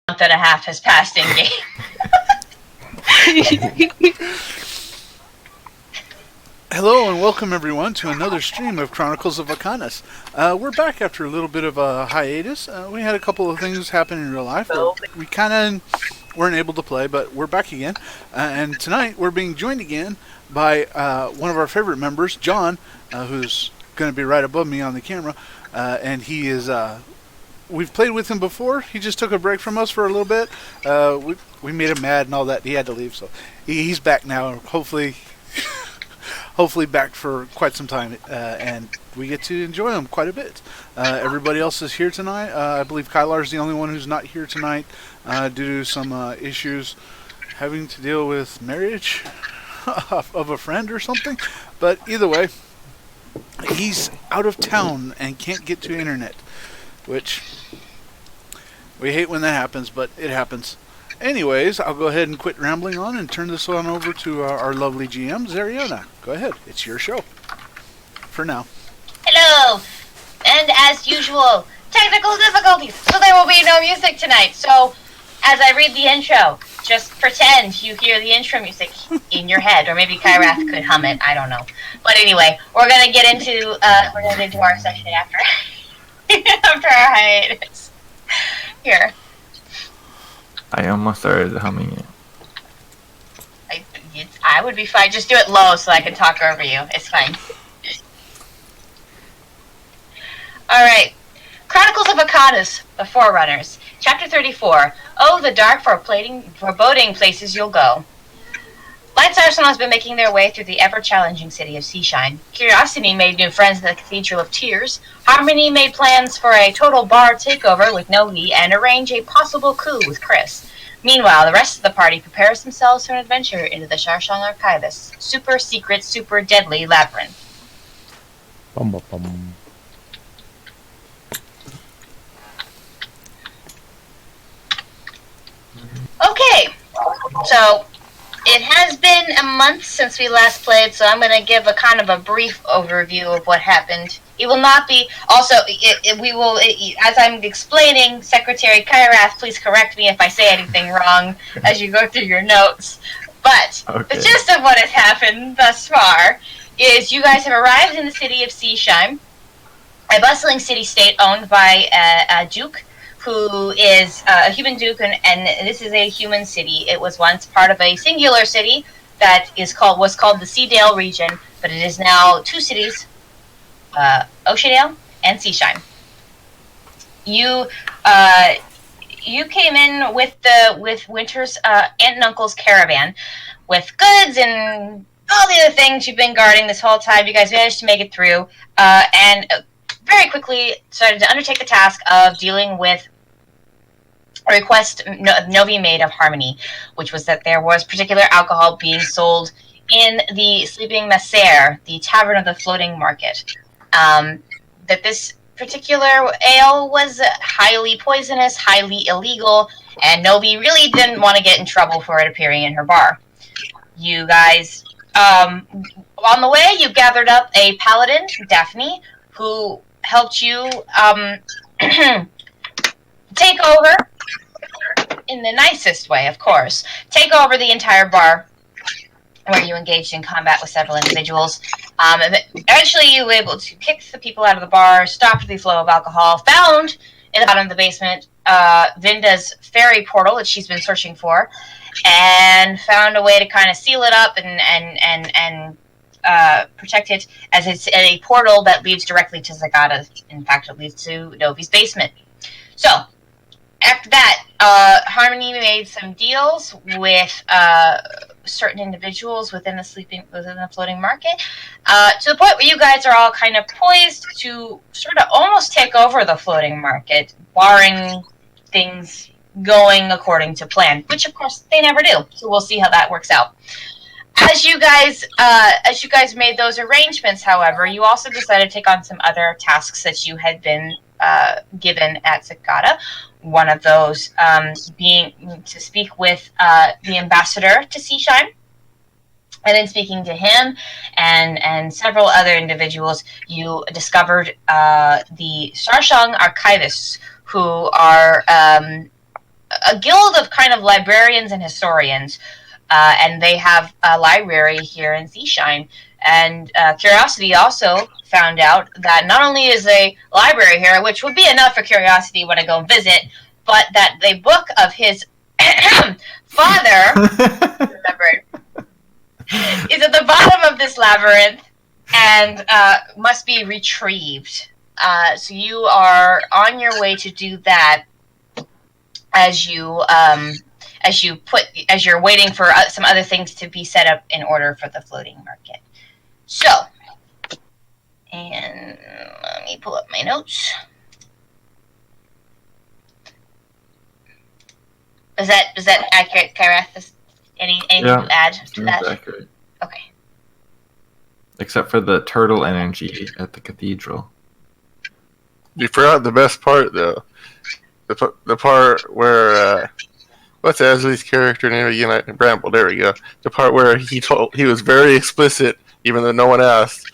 month and a half has passed in game. Hello and welcome everyone to another stream of Chronicles of Vechaunus. We're back after a little bit of a hiatus. We had a couple of things happen in real life. We kind of weren't able to play, but we're back again. And tonight we're being joined again by one of our favorite members, John, who's going to be right above me on the camera. And he is... we've played with him before. He just took a break from us for a little bit. We made him mad and all that. He had to leave, so he's back now. Hopefully back for quite some time, and we get to enjoy him quite a bit. Everybody else is here tonight. I believe Kylar's the only one who's not here tonight due to some issues having to deal with marriage of a friend or something. But either way, he's out of town and can't get to internet, which we hate when that happens, but it happens. Anyways, I'll go ahead and quit rambling on and turn this on over to our lovely GM, Zariana. Go ahead. It's your show. For now. Hello! And as usual, technical difficulties, so there will be no music tonight. So, as I read the intro, just pretend you hear the intro music in your head, or maybe Kyrath could hum it, I don't know. But anyway, we're gonna get into our session after after our hiatus. Here. I almost started humming it. I would be fine. Just do it low so I can talk over you. It's fine. Alright. Chronicles of Vechaunus, the Forerunners. Chapter 34. Oh, the dark foreboding places you'll go. Light's arsenal has been making their way through the ever-challenging city of Seashine. Curiosity made new friends at the Cathedral of Tears. Harmony made plans for a total bar takeover with Novie and arrange a possible coup with Kris. Meanwhile, the rest of the party prepares themselves for an adventure into the Charsong Archivists' super secret, super deadly Labyrinth. Bum, bum, bum. Okay, so it has been a month since we last played, so I'm going to give a kind of a brief overview of what happened. It will not be... Also, as I'm explaining, Secretary Kyrath, please correct me if I say anything wrong as you go through your notes. But The gist of what has happened thus far is you guys have arrived in the city of Seashine, a bustling city-state owned by a duke who is a human duke, and this is a human city. It was once part of a singular city that was called the Seadale region, but it is now two cities, Oceandale and Seashine. You came in with Winter's aunt and uncle's caravan with goods and all the other things you've been guarding this whole time. You guys managed to make it through, and very quickly started to undertake the task of dealing with a request Novie made of Harmony, which was that there was particular alcohol being sold in the Sleeping Messer, the Tavern of the Floating Market. That this particular ale was highly poisonous, highly illegal, and Novie really didn't want to get in trouble for it appearing in her bar. You guys, on the way, you gathered up a paladin, Daphne, who helped you take over, in the nicest way, of course, take over the entire bar, where you engaged in combat with several individuals. Eventually, you were able to kick the people out of the bar, stop the flow of alcohol, found in the bottom of the basement Vinda's fairy portal that she's been searching for, and found a way to kind of seal it up and protect it, as it's a portal that leads directly to Zagata. In fact, it leads to Novie's basement. So, after that, Harmony made some deals with certain individuals within the floating market, to the point where you guys are all kind of poised to sort of almost take over the floating market, barring things going according to plan, which of course they never do. So we'll see how that works out. As you guys made those arrangements, however, you also decided to take on some other tasks that you had been given at Zagata. One of those being to speak with the ambassador to Seashine. And in speaking to him and several other individuals, you discovered the Charsong Archivists, who are a guild of kind of librarians and historians, and they have a library here in Seashine. And Curiosity also found out that not only is a library here, which would be enough for Curiosity when I go visit, but that the book of his father remembered is at the bottom of this labyrinth and must be retrieved. So you are on your way to do that as you're waiting for some other things to be set up in order for the floating market. So, and let me pull up my notes. Is that accurate, Kyrath? Anything to add to that? Accurate. Okay. Except for the turtle energy at the cathedral. You forgot the best part, though. The part where what's Asley's character name again? Bramble. There we go. The part where he was very explicit, even though no one asked,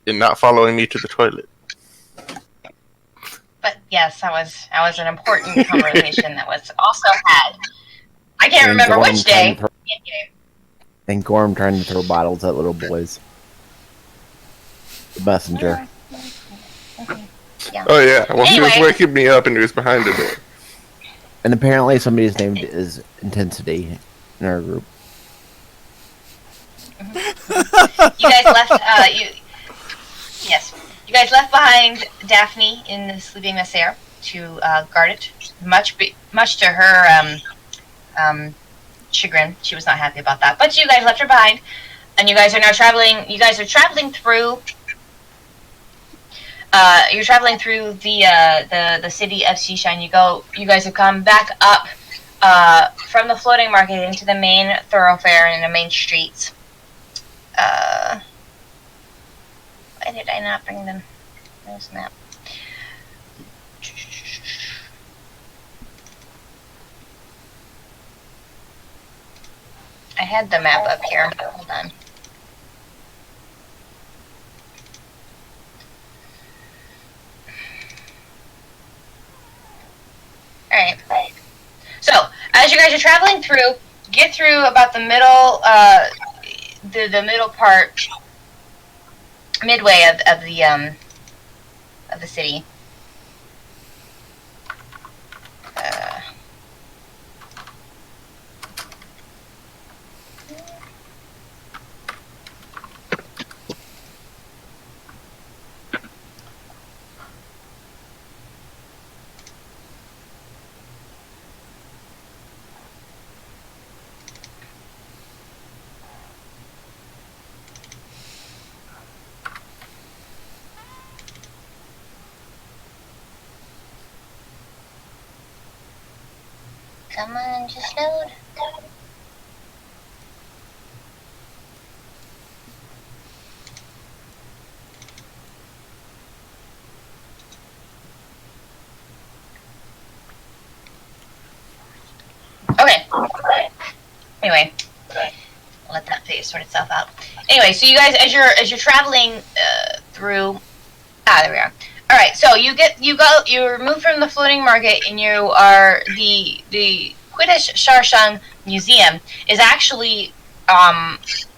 in not following me to the toilet. But yes, that was an important conversation that was also had. I can't remember which day. And Gorm trying to throw bottles at little boys. The messenger. Yeah. Oh yeah, well Anyway. he was waking me up and he was behind the door. And apparently somebody's name is Intensity in our group. You guys left. Yes, you guys left behind Daphne in the sleeping Messer to guard it. Much to her chagrin, she was not happy about that. But you guys left her behind, and you guys are now traveling. You guys are traveling through. You're traveling through the city of Seashine. You guys have come back up from the floating market into the main thoroughfare and the main streets. Why did I not bring them? There's a map. I had the map up here. Hold on. Alright. So, as you guys are traveling through, get through about the middle, the middle part, midway of the city. Come on, just load. Okay. Anyway, let that phase sort itself out. Anyway, so you guys, as you're traveling through, there we are. All right, so you're removed from the floating market, and you are the Quidditch Charsong Museum is actually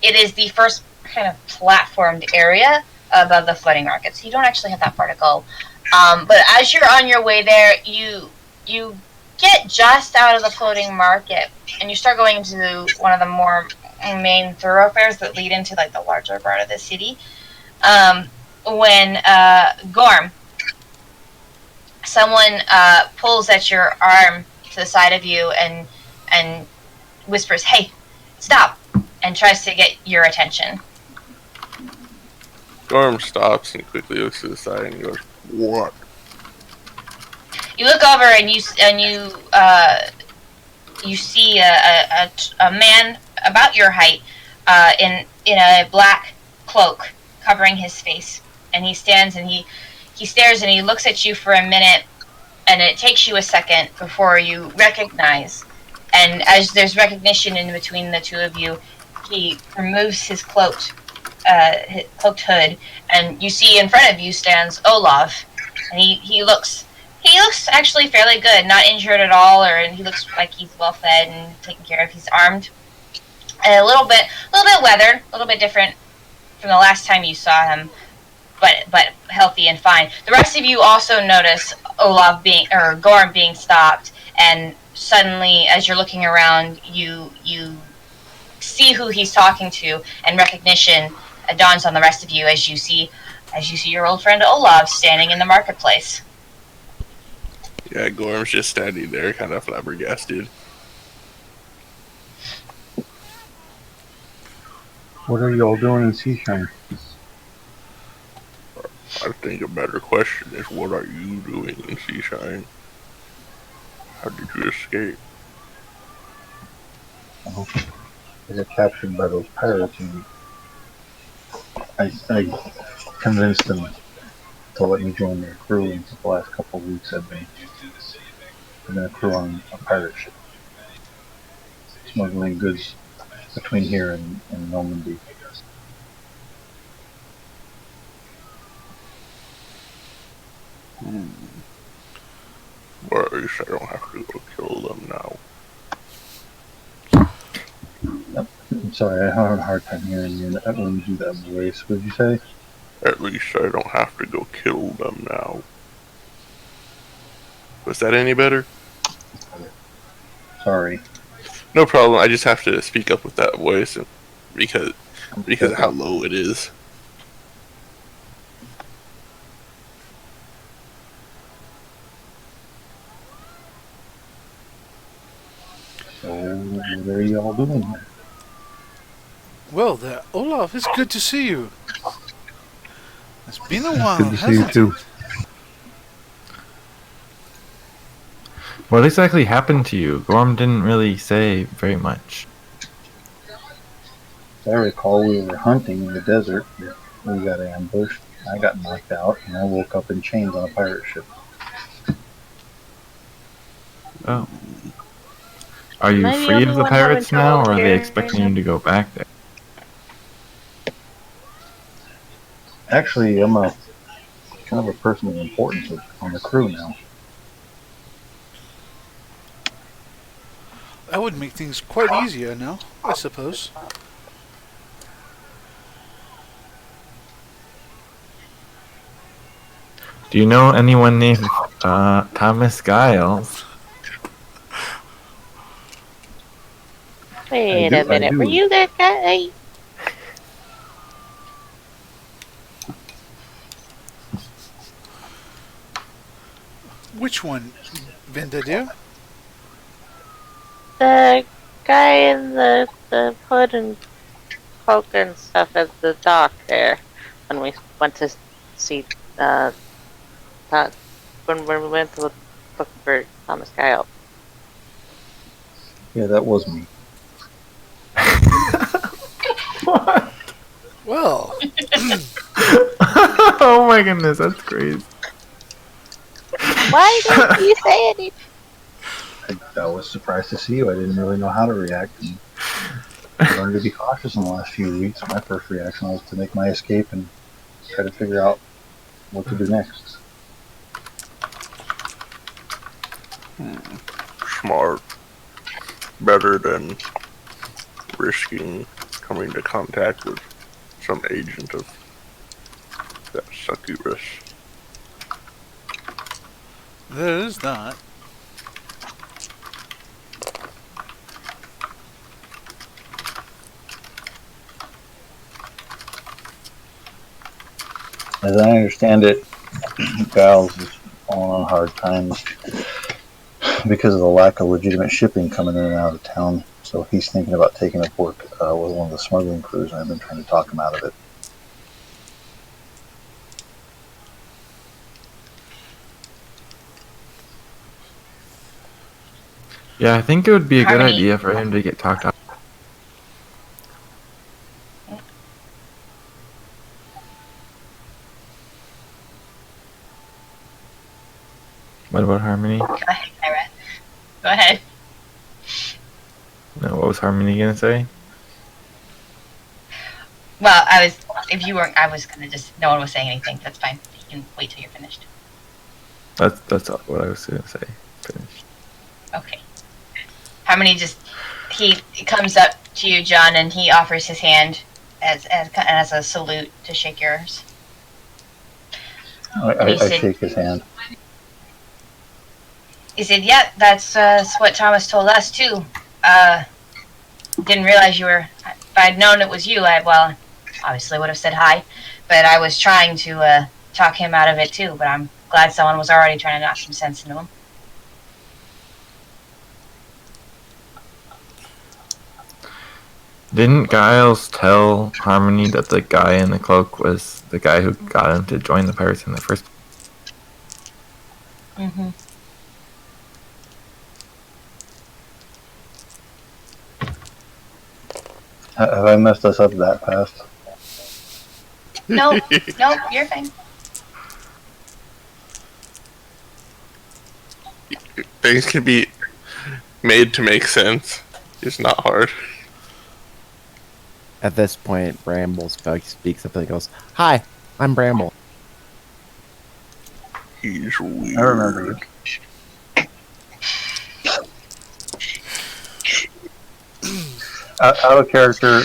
it is the first kind of platformed area above the floating market. So you don't actually have that far to go. But as you're on your way there, you get just out of the floating market, and you start going into one of the more main thoroughfares that lead into like the larger part of the city. When Gorm, someone pulls at your arm to the side of you and whispers, "Hey, stop!" and tries to get your attention. Gorm stops and quickly looks to the side and goes, "What?" You look over and you see a man about your height in a black cloak covering his face, and he stands and he stares and he looks at you for a minute, and it takes you a second before you recognize. And as there's recognition in between the two of you, he removes his cloaked hood, and you see in front of you stands Olaf, and he looks He looks actually fairly good, not injured at all, and he looks like he's well fed and taken care of. He's armed, and a little bit weathered, a little bit different from the last time you saw him, but healthy and fine. The rest of you also notice Gorm being stopped, and suddenly, as you're looking around, you see who he's talking to, and recognition dawns on the rest of you as you see your old friend Olaf standing in the marketplace. Yeah, Gorm's just standing there, kind of flabbergasted. What are y'all doing in Seashine? I think a better question is, what are you doing in Seashine? How did you escape? I got captured by those pirates, and I convinced them to let me join their crew. And for the last couple of weeks, I've been a crew on a pirate ship, smuggling goods between here and Normandy. Well, at least I don't have to go kill them now. I'm sorry, I have a hard time hearing you when you do that voice. What did you say? At least I don't have to go kill them now. Was that any better? Sorry. No problem. I just have to speak up with that voice because of how low it is. So, what are y'all doing here? Well, there, Olaf, it's good to see you. It's been a while, Good to see you hasn't too. it? What exactly happened to you? Gorm didn't really say very much. As I recall, we were hunting in the desert. We got ambushed. I got knocked out, and I woke up in chains on a pirate ship. Oh. Are you Maybe free of the everyone pirates having now, trouble or are they hearing expecting him? you to go back there? Actually, I'm a kind of a person of importance on the crew now. That would make things quite easier now, I suppose. Do you know anyone named Thomas Giles? Wait I a minute, do. were you that guy? Which one, Vinda dear? The guy in the hood and cloak and stuff at the dock there when we went to see when we went to look for Thomas Kyle. Yeah, that was me. What? Well, Oh my goodness, that's crazy. Why didn't you say anything? I was surprised to see you. I didn't really know how to react. And I learned to be cautious in the last few weeks. My first reaction was to make my escape and try to figure out what to do next. Smart. Better than risking coming into contact with some agent of that succubus. there is that. As I understand it, Giles is falling on hard times because of the lack of legitimate shipping coming in and out of town. So he's thinking about taking up work with one of the smuggling crews, and I've been trying to talk him out of it. Yeah, I think it would be a good Harmony. idea for him to get talked out. What about Harmony? Go ahead, Kyra. Go ahead. No, what was Harmony gonna say? Well, I was gonna just, no one was saying anything. That's fine. You can wait till you're finished. That's all what I was gonna say. Finished. Okay. Harmony he comes up to you, John, and he offers his hand as a salute to shake yours. I shake his hand. He said, "Yeah, that's what Thomas told us too. Didn't realize you were. If I'd known it was you, I obviously would have said hi. But I was trying to talk him out of it too. But I'm glad someone was already trying to knock some sense into him." Didn't Giles tell Harmony that the guy in the cloak was the guy who got him to join the pirates in the first? Mm-hmm. Have I messed us up that fast? Nope, you're fine. Things can be made to make sense. It's not hard. At this point, Bramble speaks up and goes, "Hi, I'm Bramble." He's weird. I remember you. Out of character,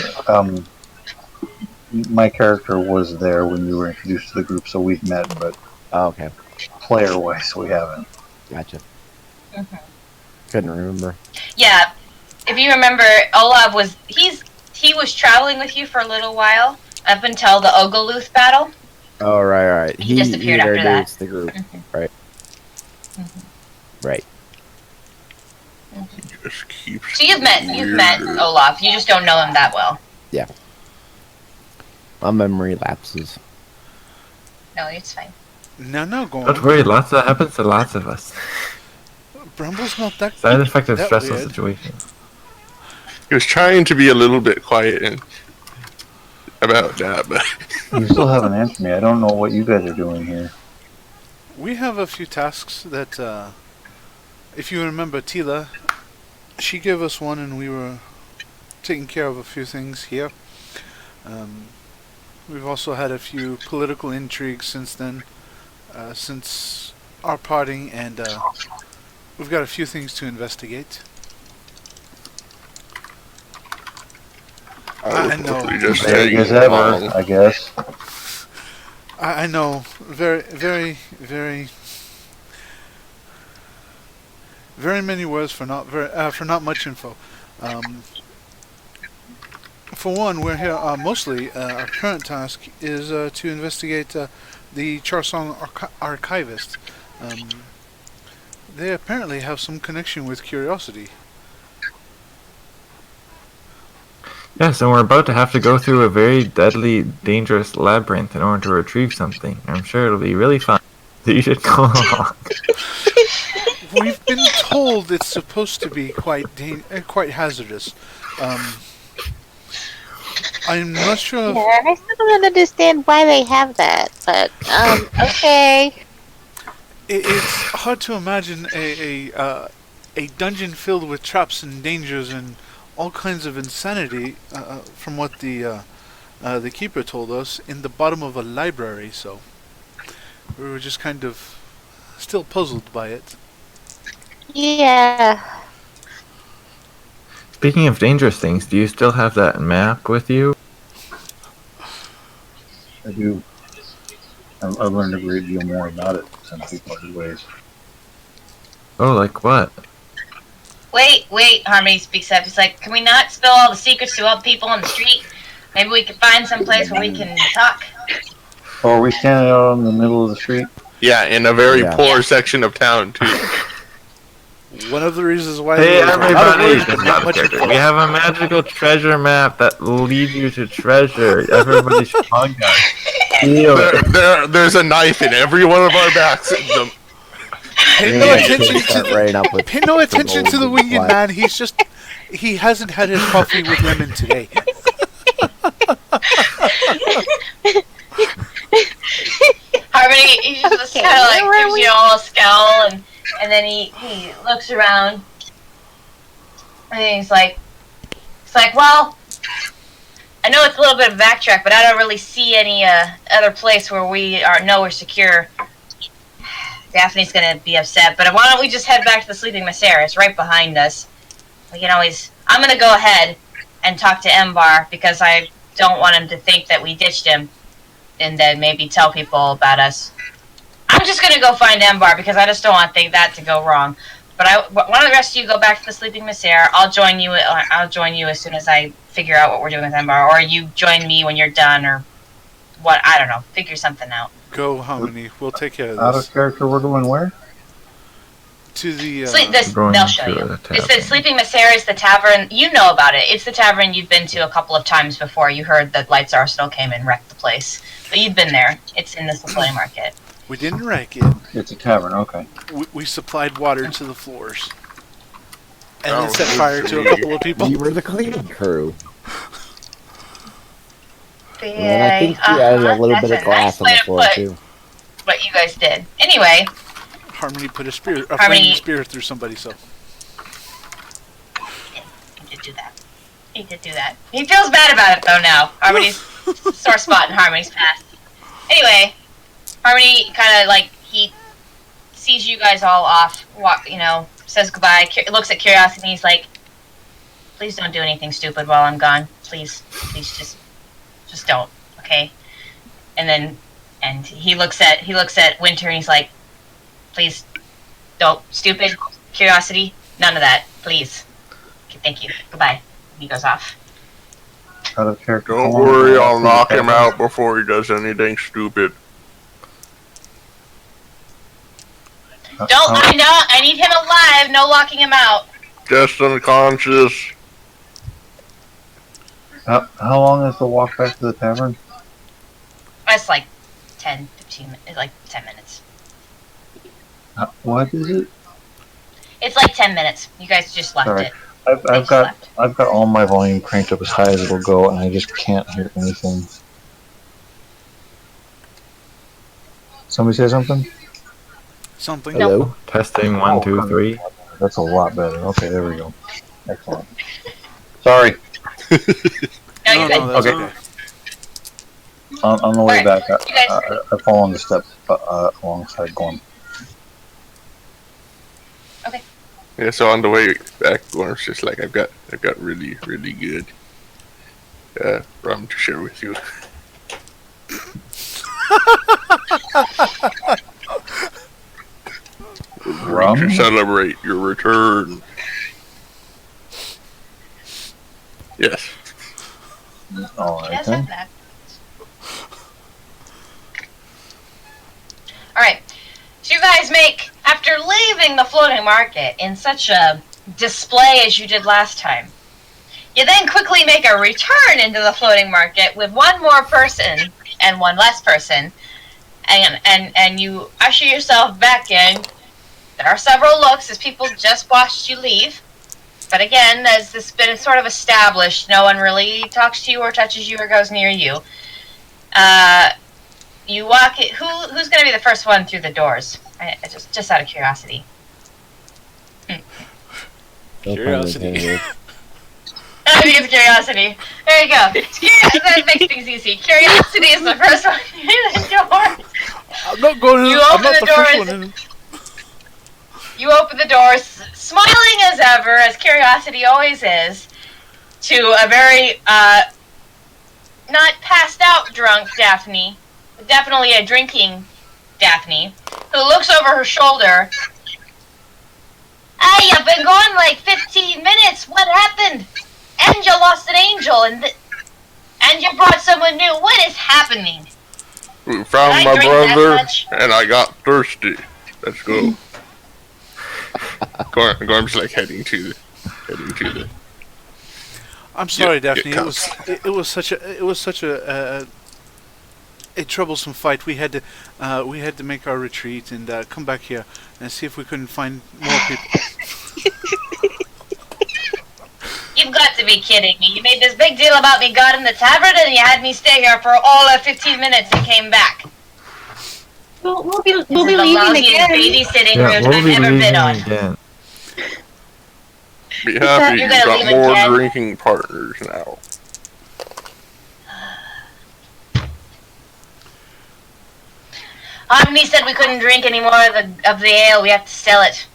my character was there when you were introduced to the group, so we've met, but Oh, okay. player-wise, we haven't. Gotcha. Mm-hmm. Couldn't remember. Yeah, if you remember, Olav he was traveling with you for a little while up until the Ogoluth battle. Oh, right. He disappeared after that. introduced the group. Mm-hmm. Right. Mm-hmm. Right. Just keeps So you've met Olaf. You just don't know him that well. Yeah. My memory lapses. No, it's fine. No, go Don't on. worry, that happens to lots of us. Bramble's not that. Side effect of that stressful weird. situations. He was trying to be a little bit quiet and about that, but You still haven't answered me. I don't know what you guys are doing here. We have a few tasks that, if you remember Tila, she gave us one and we were taking care of a few things here. We've also had a few political intrigues since then, since our parting, and we've got a few things to investigate. I know. probably just Vague tagging as ever, along. I guess. I know. Very, very, very, very many words for not much info. For one, we're here mostly. Our current task is to investigate the Charsong Archivists. They apparently have some connection with curiosity. Yes, and we're about to have to go through a very deadly, dangerous labyrinth in order to retrieve something. I'm sure it'll be really fun. So you should go along. We've been told it's supposed to be quite hazardous. I'm not sure. Yeah, I still don't understand why they have that, but okay. It's hard to imagine a dungeon filled with traps and dangers and all kinds of insanity, from what the keeper told us, in the bottom of a library. So we were just kind of still puzzled by it. Yeah. Speaking of dangerous things, do you still have that map with you? I do. I've learned a great deal more about it since we parted ways. Oh, like what? Wait, Harmony speaks up. He's like, can we not spill all the secrets to all the people on the street? Maybe we can find some place where we can talk. Oh, are we standing out in the middle of the street? Yeah, in a very Yeah. poor section of town too. One of the reasons why Hey we were everybody! not worried, That's but not not a much character. info. We have a magical treasure map that will lead you to treasure. Everybody should hug us. Feel it. There's a knife in every one of our backs. Pay no attention to Start writing up with Pay no attention to the winged Why? man. He hasn't had his coffee with lemon today. Harmony, he just Okay, kind of like where were gives we? you all a scowl, and then he looks around, and he's like, well, I know it's a little bit of a backtrack, but I don't really see any other place where we know we're secure. Daphne's gonna be upset. But why don't we just head back to the Sleeping Messiah? It's right behind us. We can always. I'm gonna go ahead and talk to Embar because I don't want him to think that we ditched him, and then maybe tell people about us. I'm just gonna go find Embar because I just don't want that to go wrong. But why don't the rest of you go back to the Sleeping Messiah? I'll join you. I'll join you as soon as I figure out what we're doing with Embar, or you join me when you're done, or what? I don't know. Figure something out. Go, Hominy. We'll take care of Out this. of character, we're going where? To the. They'll show you. It's the Sleeping Messiah is the tavern. You know about it. It's the tavern you've been to a couple of times before. You heard that Light's Arsenal came and wrecked the place. But you've been there. It's in the supply market. We didn't wreck it. It's a tavern, okay. We supplied water to the floors. And then set fire to a couple of people. You were the cleaning crew. Yeah, And I think you added a little bit of glass on the floor, too. What you guys did. Anyway. Harmony put a flaming spear through somebody, so. He did do that. He did do that. He feels bad about it, though, now. Harmony's sore spot in Harmony's past. Anyway, Harmony kind of, like, he sees you guys all off, says goodbye, looks at Curiosity, and he's like, please don't do anything stupid while I'm gone. Please just don't, okay? And he looks at Winter, and he's like, please, don't, stupid, Curiosity, none of that, please. Okay, thank you, goodbye. He goes off. Out of character. Don't worry, I'll knock him out before he does anything stupid. I need him alive, no locking him out. Just unconscious. How long is the walk back to the tavern? It's like 10 minutes. What is it? It's like 10 minutes. You guys just left Sorry. it. I've got all my volume cranked up as high as it'll go, and I just can't hear anything. Somebody say something? Something. Hello? Testing 1, 2, 3. That's a lot better. Okay, there we go. Excellent. Sorry. No, you're good. That's Okay. On the way back, I fall on the step alongside Gorm. Okay. Yeah, so on the way back, Gorm's just like, I've got really, really good rum to share with you. Rum? To celebrate your return. Yes. Alright then. Alright. So you guys make, after leaving the floating market in such a display as you did last time, you then quickly make a return into the floating market with one more person and one less person, and you usher yourself back in. There are several looks as people just watched you leave. But again, as this has been sort of established, no one really talks to you or touches you or goes near you. You walk it. Who's going to be the first one through the doors? Just out of curiosity. Curiosity. I think it's curiosity. There you go. That makes things easy. Curiosity is the first one through the doors. I'm not going. I'm not the first one in. You open the doors, smiling as ever, as Curiosity always is, to a very, not passed out drunk Daphne, but definitely a drinking Daphne, who looks over her shoulder. Hey, you've been gone like 15 minutes, what happened? And you lost an angel, and you brought someone new, what is happening? We found my brother, and I got thirsty. Let's go. Gorm's like heading to the. I'm sorry, Daphne. It was such a troublesome fight. We had to make our retreat and come back here and see if we couldn't find more people. You've got to be kidding me. You made this big deal about me got in the tavern and you had me stay here for all of 15 minutes and came back. We'll be leaving again. Babysitting room I've ever been on. Again. Be happy You're you gonna got leave more again? drinking partners now. Omni said we couldn't drink any more of the ale. We have to sell it.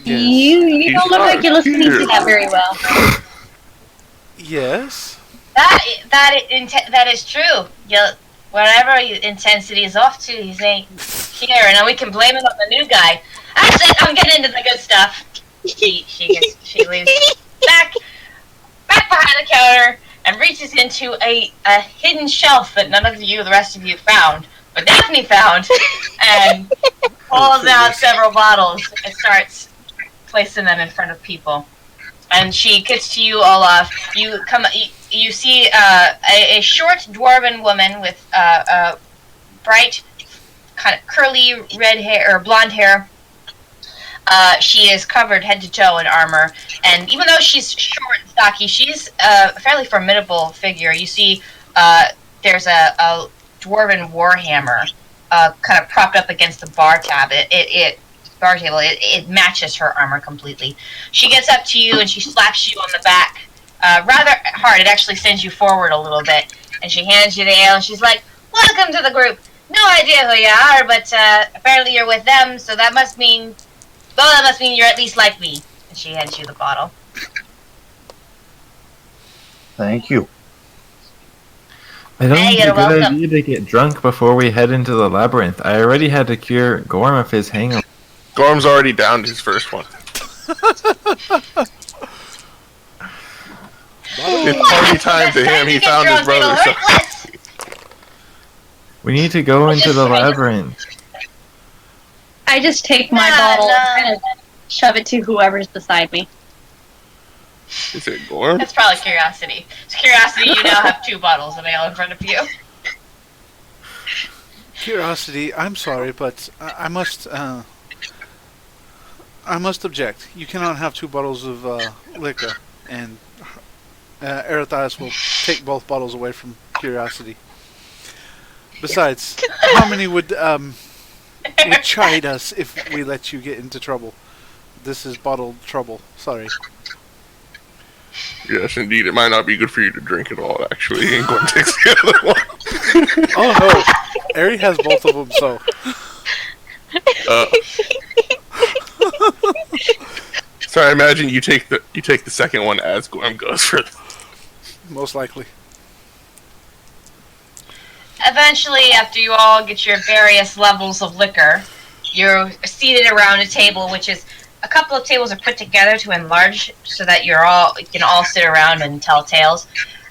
You don't look like you're listening to that very well. Yes. That is true. Wherever intensity is off to, he's ain't here, and we can blame it on the new guy. That's it. I'm getting into the good stuff. She leaves back behind the counter and reaches into a hidden shelf that none of the rest of you found, but Daphne found, and pulls out several bottles and starts placing them in front of people. And she gets to you, Olaf. You see a short dwarven woman with bright, kind of curly red hair or blonde hair. She is covered head to toe in armor, and even though she's short and stocky, she's a fairly formidable figure. You see, there's a dwarven warhammer kind of propped up against the bar tab. Bar table. It matches her armor completely. She gets up to you and she slaps you on the back, rather hard. It actually sends you forward a little bit, and she hands you the ale. And she's like, "Welcome to the group. No idea who you are, but apparently you're with them, so that must mean you're at least like me." And she hands you the bottle. Thank you. I don't think it's a you're good welcome. idea to get drunk before we head into the labyrinth. I already had to cure Gorm of his hangover. Gorm's already downed his first one. It's party time to him. He found his brother. So. We need to go into the labyrinth. I just take my bottle and shove it to whoever's beside me. Is it Gorm? That's probably curiosity. It's curiosity. You now have 2 bottles of ale in front of you. Curiosity, I'm sorry, but I must object. You cannot have 2 bottles of liquor, and Erethias will take both bottles away from Curiosity. Besides, Harmony would chide us if we let you get into trouble. This is bottled trouble. Sorry. Yes, indeed. It might not be good for you to drink at all, actually. And Gorm takes the other one. Oh no, Ari has both of them, so. So I imagine you take the second one as Gorm goes for it. Most likely. Eventually, after you all get your various levels of liquor, you're seated around a table, which is a couple of tables are put together to enlarge so that you can all sit around and tell tales.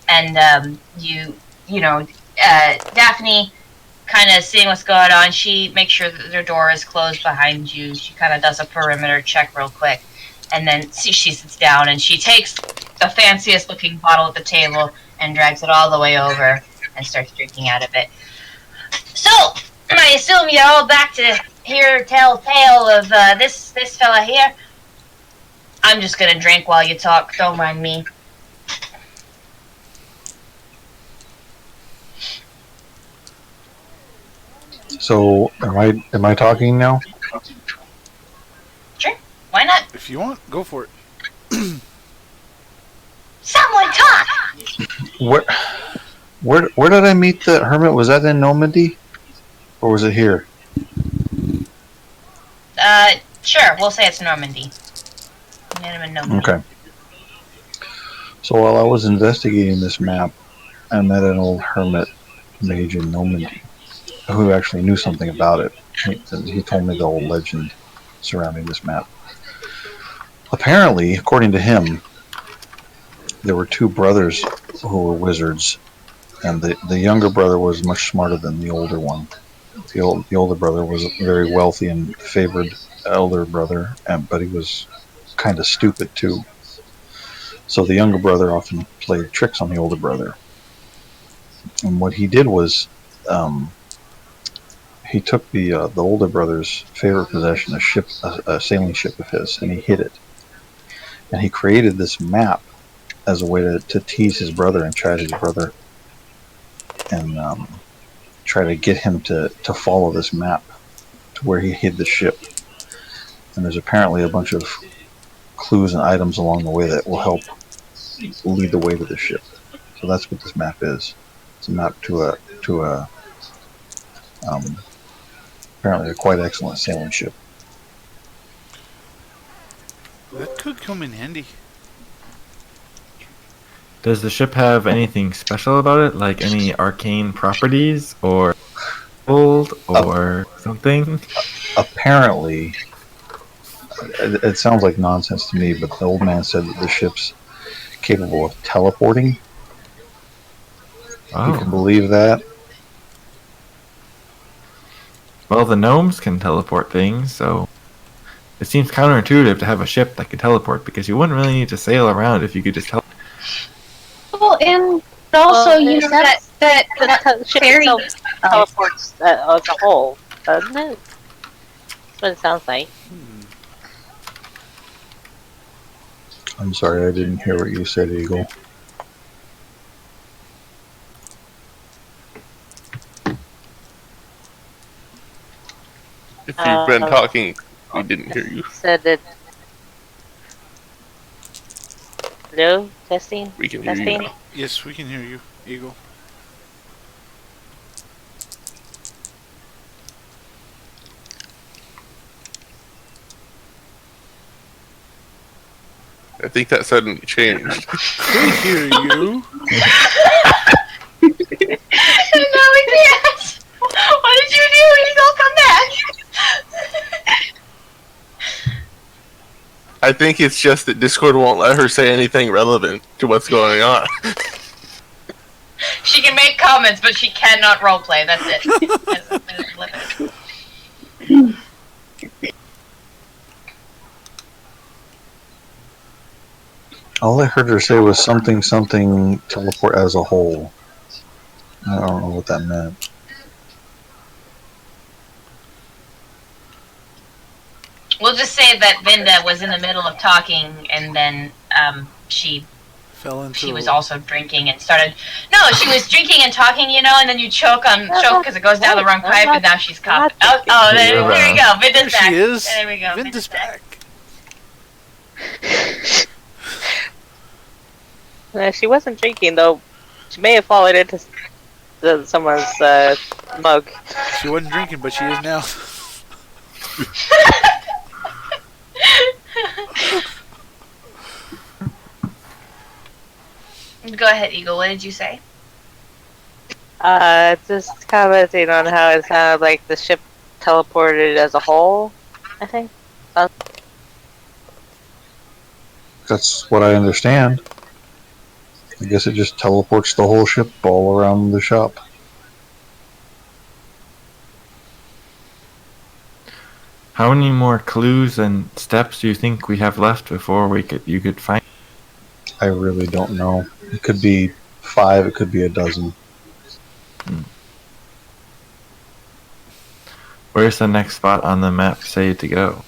And Daphne, kind of seeing what's going on, she makes sure that their door is closed behind you. She kind of does a perimeter check real quick, and then she sits down and she takes the fanciest looking bottle at the table and drags it all the way over and starts drinking out of it. So, I assume you're all back to tell tale of this fella here. I'm just gonna drink while you talk, don't mind me. So, am I talking now? Sure, why not? If you want, go for it. Someone talk! Where did I meet the hermit? Was that in Normandy? Or was it here? Sure, we'll say it's Normandy. Met him in Normandy. Okay. So while I was investigating this map, I met an old hermit mage in Normandy who actually knew something about it. He told me the old legend surrounding this map. Apparently, according to him, there were 2 brothers who were wizards, and the younger brother was much smarter than the older one. The older brother was a very wealthy and favored elder brother, but he was kind of stupid too. So the younger brother often played tricks on the older brother. And what he did was, he took the older brother's favorite possession, a sailing ship of his, and he hid it. And he created this map as a way to tease his brother and chide his brother, and try to get him to follow this map to where he hid the ship. And there's apparently a bunch of clues and items along the way that will help lead the way to the ship. So that's what this map is. It's a map to Apparently, a quite excellent sailing ship. That could come in handy. Does the ship have anything special about it, like any arcane properties, or gold, or something? Apparently, it sounds like nonsense to me, but the old man said that the ship's capable of teleporting. You can Oh. believe that? Well, the gnomes can teleport things, so it seems counterintuitive to have a ship that can teleport, because you wouldn't really need to sail around if you could just teleport. Well, and also, you know, that the ship fairy itself teleports as a whole, doesn't it? That's what it sounds like. I'm sorry, I didn't hear what you said, Eagle. If you've been talking, we didn't hear you. Said that. Hello? Testing? We can hear Testing? you. Yes, we can hear you, Eagle. I think that suddenly changed. We hear you. No, we can't. What did you do? Eagle, come back. I think it's just that Discord won't let her say anything relevant to what's going on. She can make comments, but she cannot roleplay. That's it. That's limited. All I heard her say was something teleport as a whole. I don't know what that meant. We'll just say that Vinda was in the middle of talking, and then she Fell into. she was also drinking and started. No, she was drinking and talking, you know, and then you choke because it goes down the wrong pipe, and now she's caught. Oh, there we go. Vinda's There back. she is. There we go. Vinda's back. She wasn't drinking, though. She may have fallen into someone's mug. She wasn't drinking, but she is now. Go ahead, Eagle. What did you say? Just commenting on how it sounded like the ship teleported as a whole, I think. That's what I understand. I guess it just teleports the whole ship all around the shop. How many more clues and steps do you think we have left before you could find? I really don't know. It could be 5, it could be a dozen. Where's the next spot on the map say to go?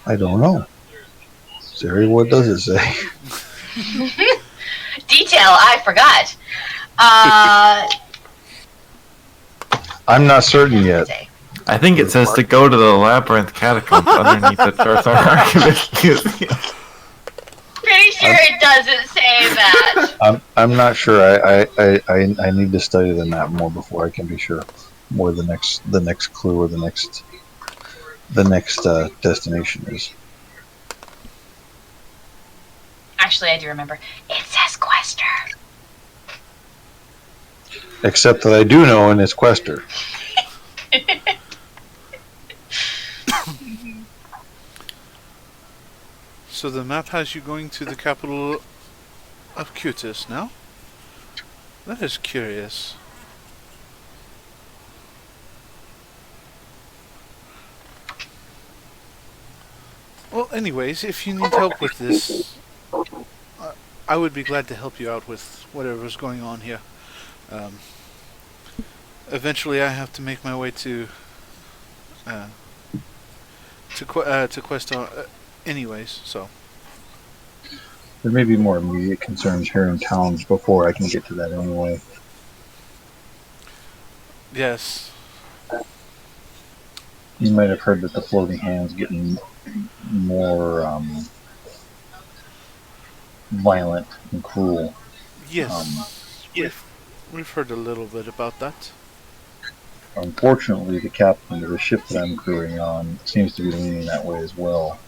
I don't know. Siri, what does it say? Detail, I forgot. I'm not certain yet. I think it says to go to the Labyrinth catacombs underneath the Charsong Archivists Museum. Pretty sure it doesn't say that. I'm not sure. I need to study the map more before I can be sure where the next clue or the next destination is. Actually, I do remember. It says Quester. Except that I do know, and it's Quester. So the map has you going to the capital of Cutis now? That is curious. Well, anyways, if you need help with this, I would be glad to help you out with whatever's going on here. Eventually, I have to make my way to Quest. Anyways, so There may be more immediate concerns here in town before I can get to that anyway. yes, You might have heard that the floating hand's getting more violent and cruel. yes. We've heard a little bit about that. Unfortunately, the captain of the ship that I'm crewing on seems to be leaning that way as well.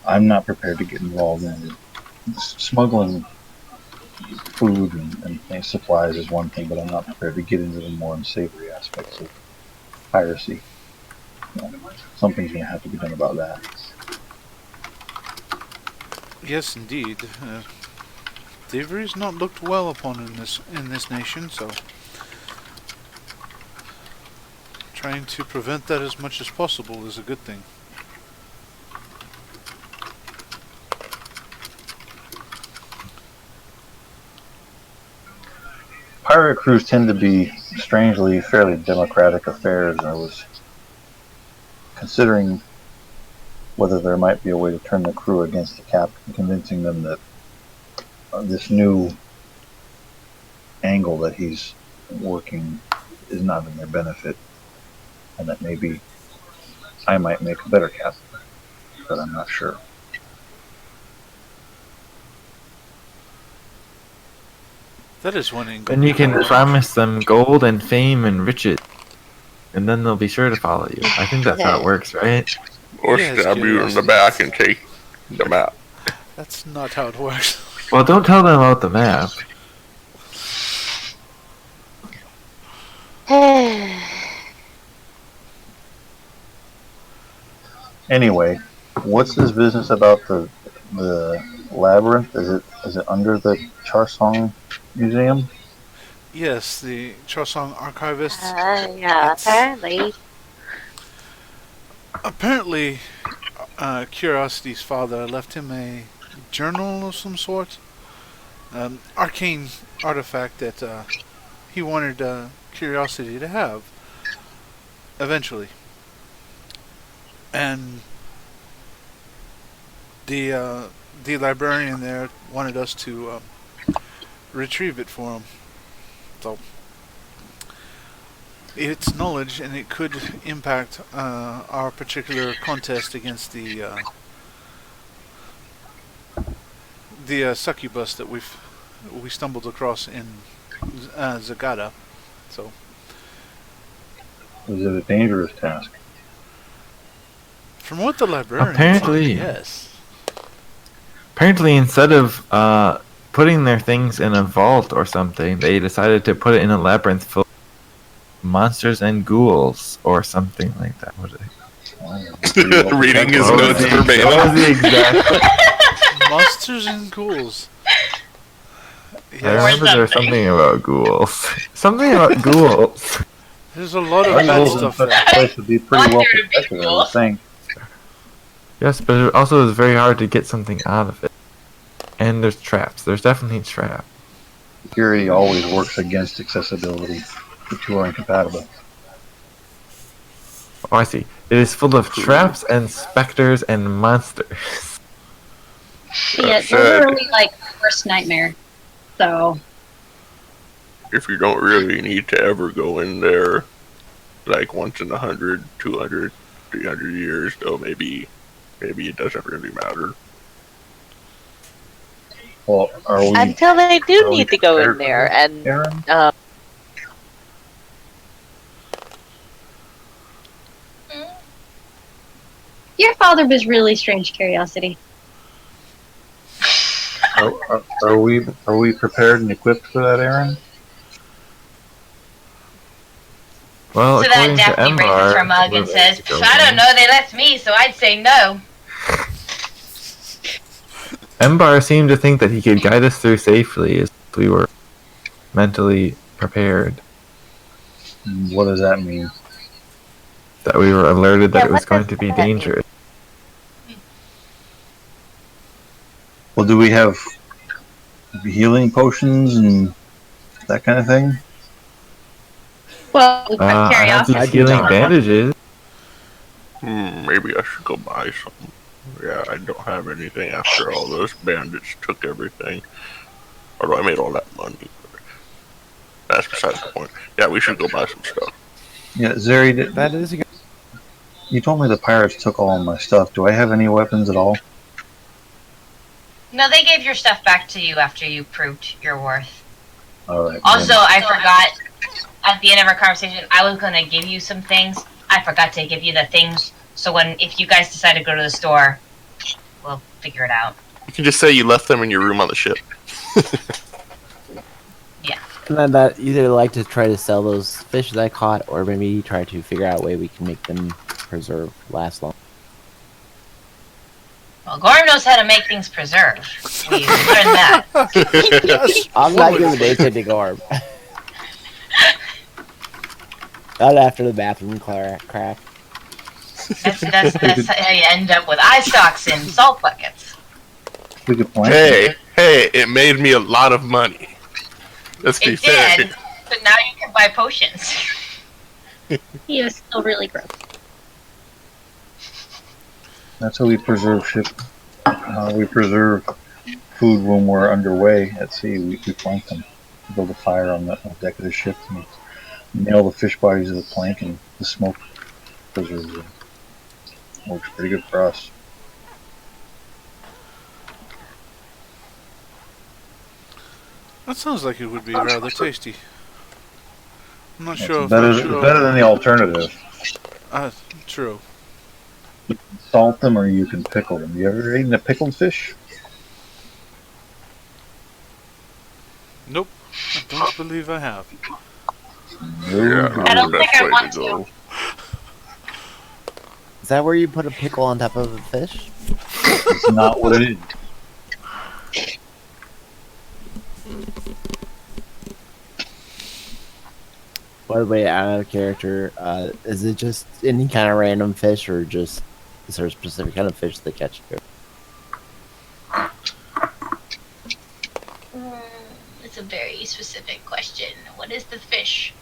I'm not prepared to get involved in smuggling food and supplies is one thing, but I'm not prepared to get into the more unsavory aspects of piracy. Something's going to have to be done about that. Yes, indeed. Thievery is not looked well upon in this nation, so trying to prevent that as much as possible is a good thing. Pirate crews tend to be, strangely, fairly democratic affairs. I was considering whether there might be a way to turn the crew against the captain, convincing them that this new angle that he's working is not in their benefit, and that maybe I might make a better captain, but I'm not sure. That is one angle. And you can promise them gold and fame and riches, and then they'll be sure to follow you. I think that's how it works, right? Or Yes, stab you in the back and take the map. That's not how it works. Well, don't tell them about the map. Anyway, what's this business about the Labyrinth? Is it under the Charsong Museum? Yes, the Charsong Archivists. Yeah, apparently. Apparently, Curiosity's father left him a journal of some sort. Arcane artifact that he wanted Curiosity to have eventually. And the librarian there wanted us to retrieve it for him. So it's knowledge, and it could impact our particular contest against the succubus that we stumbled across in Zagata. So Is it a dangerous task? from what the librarian Apparently. said, yes. Apparently, instead of putting their things in a vault or something, they decided to put it in a labyrinth full of monsters and ghouls or something like that. What Reading his was notes the- verbatim. what was the exact? Monsters and ghouls. I Yes, remember there was something about ghouls. Something about ghouls. there's a lot of Our bad ghouls in stuff such there. a place would be pretty well Want there to be protected, I would ghouls. think. Yes, but it also is very hard to get something out of it. And there's traps. There's definitely traps. Security always works against accessibility. The two are incompatible. Oh, I see. It is full of traps and specters and monsters. Yeah, it's literally like worst nightmare. So If you don't really need to ever go in there, like once in 100, 200, 300 years, though maybe it doesn't really matter. Well, are we, Until they do are we need to go prepared in there, for and Aaron? your father was really strange curiosity. Are we prepared and equipped for that, Aaron? Well, So that according to Daphne raises her Embar, mug we're and ready says, to go I don't in. know, they left me, so I'd say no. Embar seemed to think that he could guide us through safely as we were mentally prepared. What does that mean? That we were alerted that Yeah, it was what going does to be that mean? dangerous. Well, do we have healing potions and that kind of thing? Well, we put I have curiosity. these healing bandages. Maybe I should go buy some. Yeah, I don't have anything after all those bandits took everything. Although I made all that money. That's besides the point. Yeah, we should go buy some stuff. Yeah, Zeri, That is a good. you told me the pirates took all of my stuff. Do I have any weapons at all? No, they gave your stuff back to you after you proved your worth. Alright. Also, I forgot, at the end of our conversation, I was going to give you some things. I forgot to give you the things, so if you guys decide to go to the store, we'll figure it out. You can just say you left them in your room on the ship. Yeah. And then that either like to try to sell those fish that I caught, or maybe try to figure out a way we can make them preserve, last long. Well, Gorm knows how to make things preserve. We learned that. I'm not giving anything to Gorm. Not after the bathroom crack. That's how you end up with eye stalks and salt buckets. We could plan. Hey, it made me a lot of money. Let's be It fair. did, but now you can buy potions. He is still really gross. That's how we preserve ship. We preserve food when we're underway at sea. We plank them. Build a fire on the deck of the ship and nail the fish bodies to the plank, and the smoke preserves them. Works pretty good for us. That sounds like it would be rather tasty. I'm not It's sure if better, I should. better than the alternative. True. You can salt them or you can pickle them. You ever eaten a pickled fish? Nope. I don't believe I have. No. I don't think I Way want to go. Is that where you put a pickle on top of a fish? It's not what it is. By the way, out of character, is it just any kind of random fish, or just is there a specific kind of fish that catch you? It's a very specific question. What is the fish?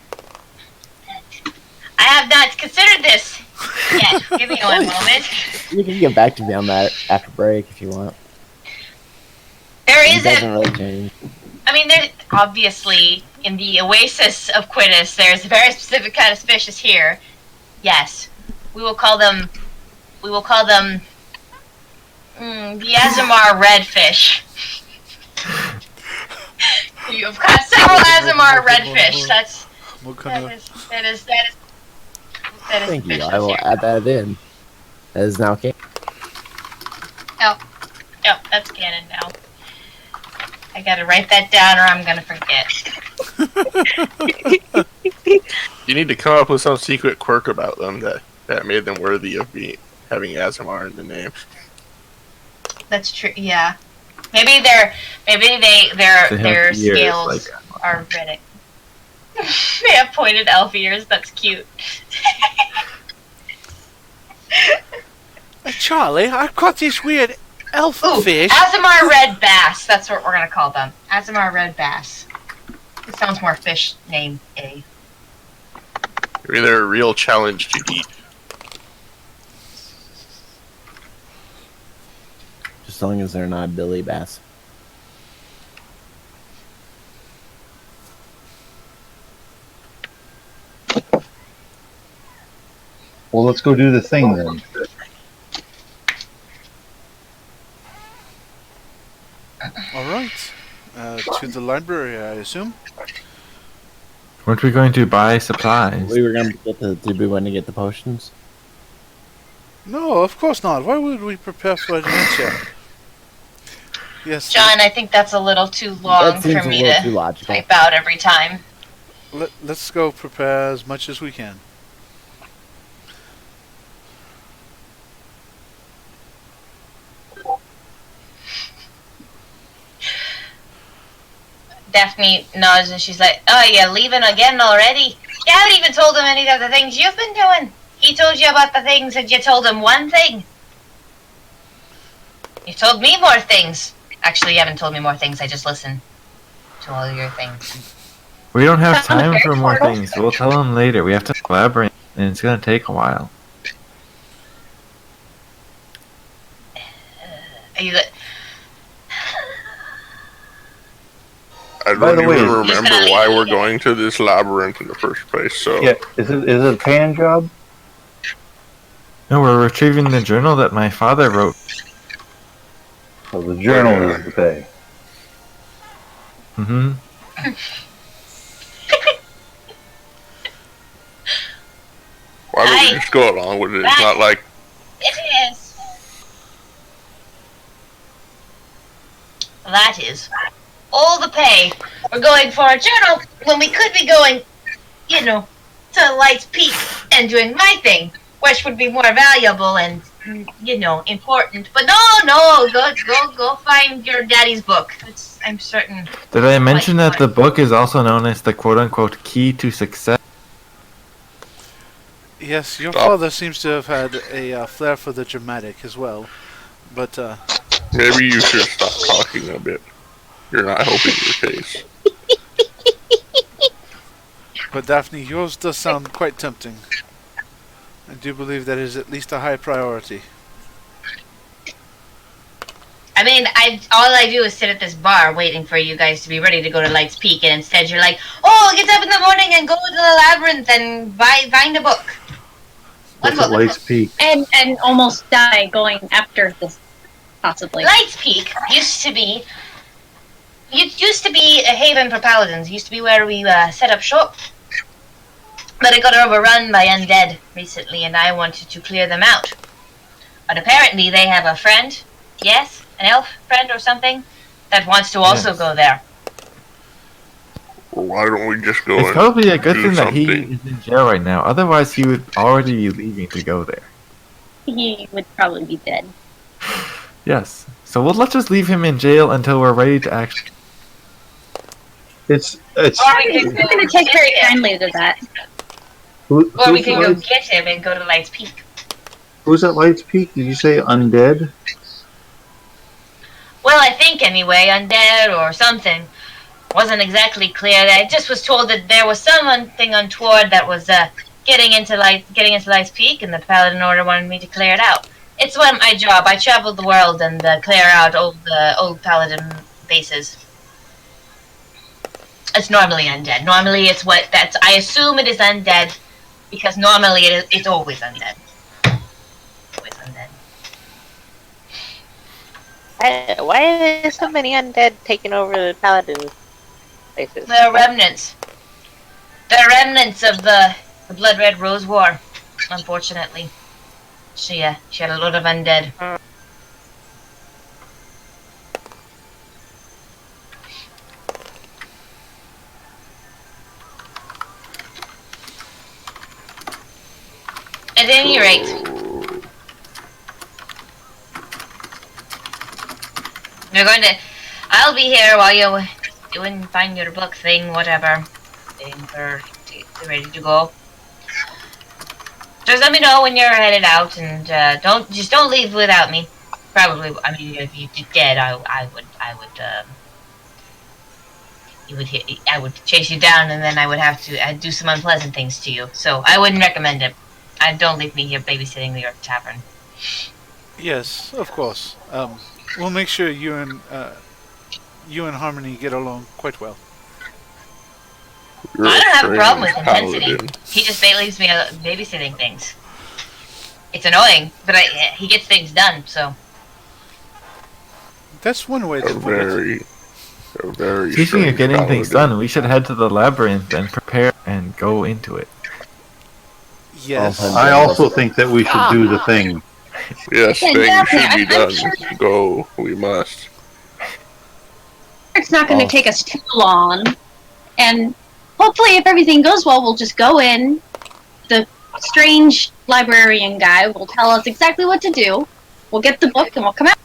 I have not considered this yet. Give me one moment. You can get back to me on that after break if you want. There It is doesn't a. really change. I mean, there's obviously in the oasis of Quiddus, there's a very specific kind of species here. Yes, we will call them. The Azamar redfish. You've got several Azamar redfish. That is. Thank you. fish I will here. add that in. That is now okay. Yep, that's canon now. I gotta write that down or I'm gonna forget. You need to come up with some secret quirk about them that made them worthy of having Azamar in the name. That's true, yeah. Maybe their ears scales like are red. They have pointed elf ears, that's cute. Hey, Charlie, I've got this weird elf fish. Azamar red bass, that's what we're gonna call them. Azamar red bass. It sounds more fish name-y. You're either a real challenge to eat. Just as long as they're not Billy Bass. Well, let's go do the thing then. All right. To the library, I assume. Weren't we going to buy supplies? We were gonna get did we want to get the potions? No, of course not. Why would we prepare for adventure? Yes. John, I think that's a little too long That seems for a me little too to logical. type out every time. Let's go prepare as much as we can. Daphne nods and she's like, "Oh, you're leaving again already? You haven't even told him any of the things you've been doing. He told you about the things and you told him one thing. You told me more things. Actually, you haven't told me more things. I just listened to all your things." We don't have That sounds time very for more formal. things. We'll tell them later. We have to Labyrinth, and it's gonna take a while. Are you the- I By don't the way- even Just remember gonna why leave we're it. going to this labyrinth in the first place, so... Yeah, is it a paying job? No, we're retrieving the journal that my father wrote. So the journal is the pay. Mm-hmm. Why don't we just go along with it? It's not like It is. That is all the pay we're going for a journal when we could be going, to Light's Peak and doing my thing, which would be more valuable and, important. But no, go find your daddy's book. I'm certain. Did I mention that the book is also known as the quote-unquote key to success? Yes, your father seems to have had a flair for the dramatic as well. But, maybe you should stop talking a bit. You're not helping your case. But Daphne, yours does sound quite tempting. I do believe that is at least a high priority. I mean, all I do is sit at this bar waiting for you guys to be ready to go to Light's Peak, and instead you're like, oh, get up in the morning and go to the Labyrinth and find a book. What's at Light's Peak? And almost die going after this, possibly. Light's Peak used to be a haven for paladins. It used to be where we set up shop. But it got overrun by undead recently, and I wanted to clear them out. But apparently they have a friend, yes, an elf friend or something, that wants to also go there. Well, why don't we just go It's and probably a good do thing that he something? is in jail right now. Otherwise, he would already be leaving to go there. He would probably be dead. Yes. So let's just leave him in jail until we're ready to act. It's Or we He's can not going to take very kindly to that. Or we who's can at go Light's- get him and go to Light's Peak. Who's at Light's Peak? Did you say undead? Well, I think anyway, undead or something. Wasn't exactly clear. I just was told that there was something untoward that was getting into Light's Peak, and the Paladin Order wanted me to clear it out. It's one of my job. I travel the world and clear out old Paladin bases. It's normally undead. Normally, I assume it is undead, because normally it's always undead. Always undead. Why are there so many undead taking over the paladin places? They're remnants. They're remnants of the Blood Red Rose War, unfortunately. She had a lot of undead. At any rate, I'll be here while you find your book thing, whatever. Waiting for ready to go. Just let me know when you're headed out, and don't leave without me. Probably, I mean, if you're dead, I would chase you down, and then I'd do some unpleasant things to you. So I wouldn't recommend it. Don't leave me here babysitting your tavern. Yes, of course. We'll make sure you and Harmony get along quite well. You're I don't have a problem with strange intensity. paladin. He just leaves me babysitting things. It's annoying, but he gets things done. So That's one way to A put it. very Speaking strange of getting things paladin. done, we should head to the labyrinth and prepare and go into it. Yes. I also think that we should do the thing. Yes, Yeah, things definitely. should be I'm done. sure- Go, we must. It's not going to Oh. take us too long. And hopefully, if everything goes well, we'll just go in. The strange librarian guy will tell us exactly what to do. We'll get the book and we'll come out.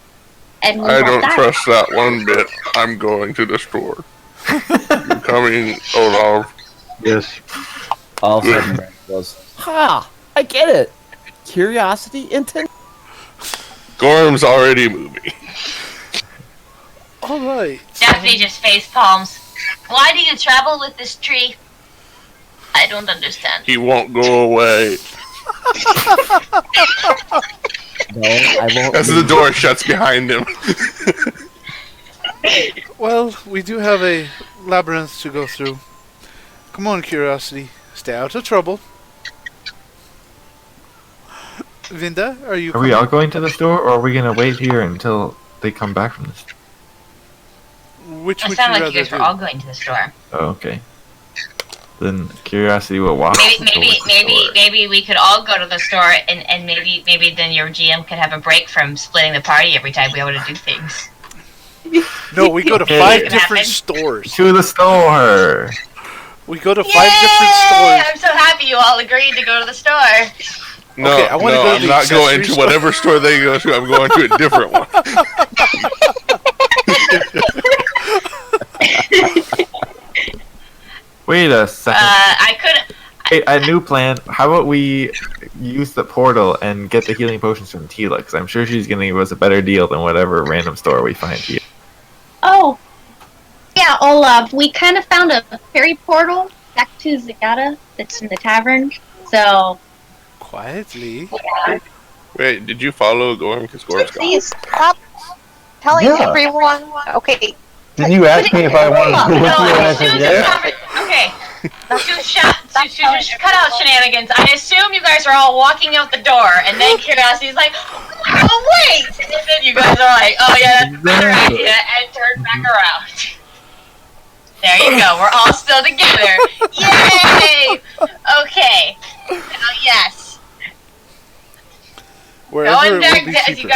And we I won't don't die. trust that one bit. I'm going to the store. You coming, Olaf? Yes. All of a sudden, Brent goes, "Ha! I get it. Curiosity intent." Gorm's already moving. All right. Daphne just face palms. Why do you travel with this tree? I don't understand. He won't go away. No, I won't. As the leave. door shuts behind him. Well, we do have a labyrinth to go through. Come on, Curiosity. Stay out of trouble. Vinda, are you Are we all going to the store, or are we gonna wait here until they come back from this? Which It would you sounded like rather you guys do? were all going to the store. Oh, okay. Then curiosity will walk. Maybe we could all go to the store, and maybe then your GM could have a break from splitting the party every time we want to do things. No, we go to Okay. 5 Can different happen. stores. To the store. We go to 5 Yay! different stores. I'm so happy you all agreed to go to the store. No, Okay, I wanna go to I'm the not going accessory to store. whatever store they go to. I'm going to a different one. Wait a second. I could. Wait, a new plan. How about we use the portal and get the healing potions from Tila? Because I'm sure she's going to give us a better deal than whatever random store we find here. Oh, yeah, Olaf. We kind of found a fairy portal back to Zagata that's in the tavern. So, Quietly. Wait, did you follow Gorm? Because Gorm's gone. Please stop telling Yeah. everyone. Okay, Didn't you ask me if I wanted to go with you? And I said yes. Okay. Cut out shenanigans. I assume you guys are all walking out the door, and then Curiosity's like, "Oh wait!" And then you guys are like, "Oh yeah, that's a better idea," and turn back around. There you go. We're all still together. Yay! Okay. Now, yes. Wherever Going it back will be to, as cheaper. you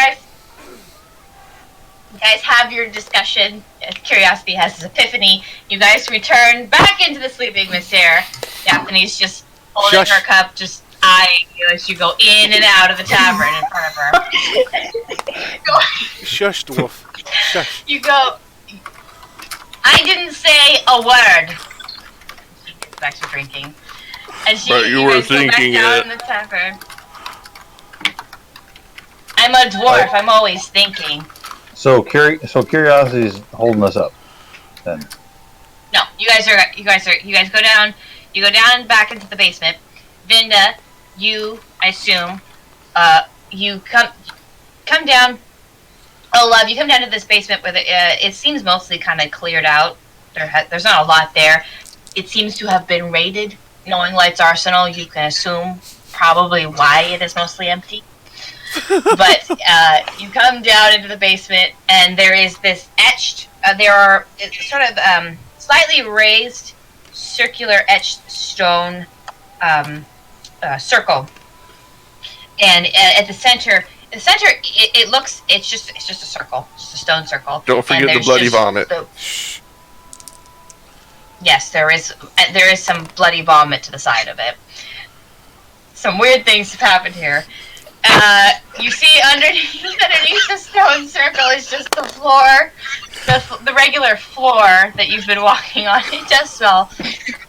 guys have your discussion. As Curiosity has his epiphany. You guys return back into the sleeping Messier. Daphne's just holding Shush. her cup, just eyeing you as you go in and out of the tavern in front of her. Shush, dwarf. Shush. You go. I didn't say a word. She gets back to drinking. And But you were guys go back thinking down it. in the tavern. I'm a dwarf. I'm always thinking. So Curiosity's holding us up. Then. No, you guys go down. You go down back into the basement. Vinda, I assume, you come down. Oh, love, you come down to this basement where it seems mostly kind of cleared out. There's not a lot there. It seems to have been raided. Knowing Light's arsenal, you can assume probably why it is mostly empty. But you come down into the basement, and there is this etched. It's sort of slightly raised, circular etched stone circle, and at the center. It's just a circle, just a stone circle. Don't forget And the there's bloody just vomit. Yes, there is some bloody vomit to the side of it. Some weird things have happened here. You see underneath the stone circle is just the floor, the regular floor that you've been walking on. It does smell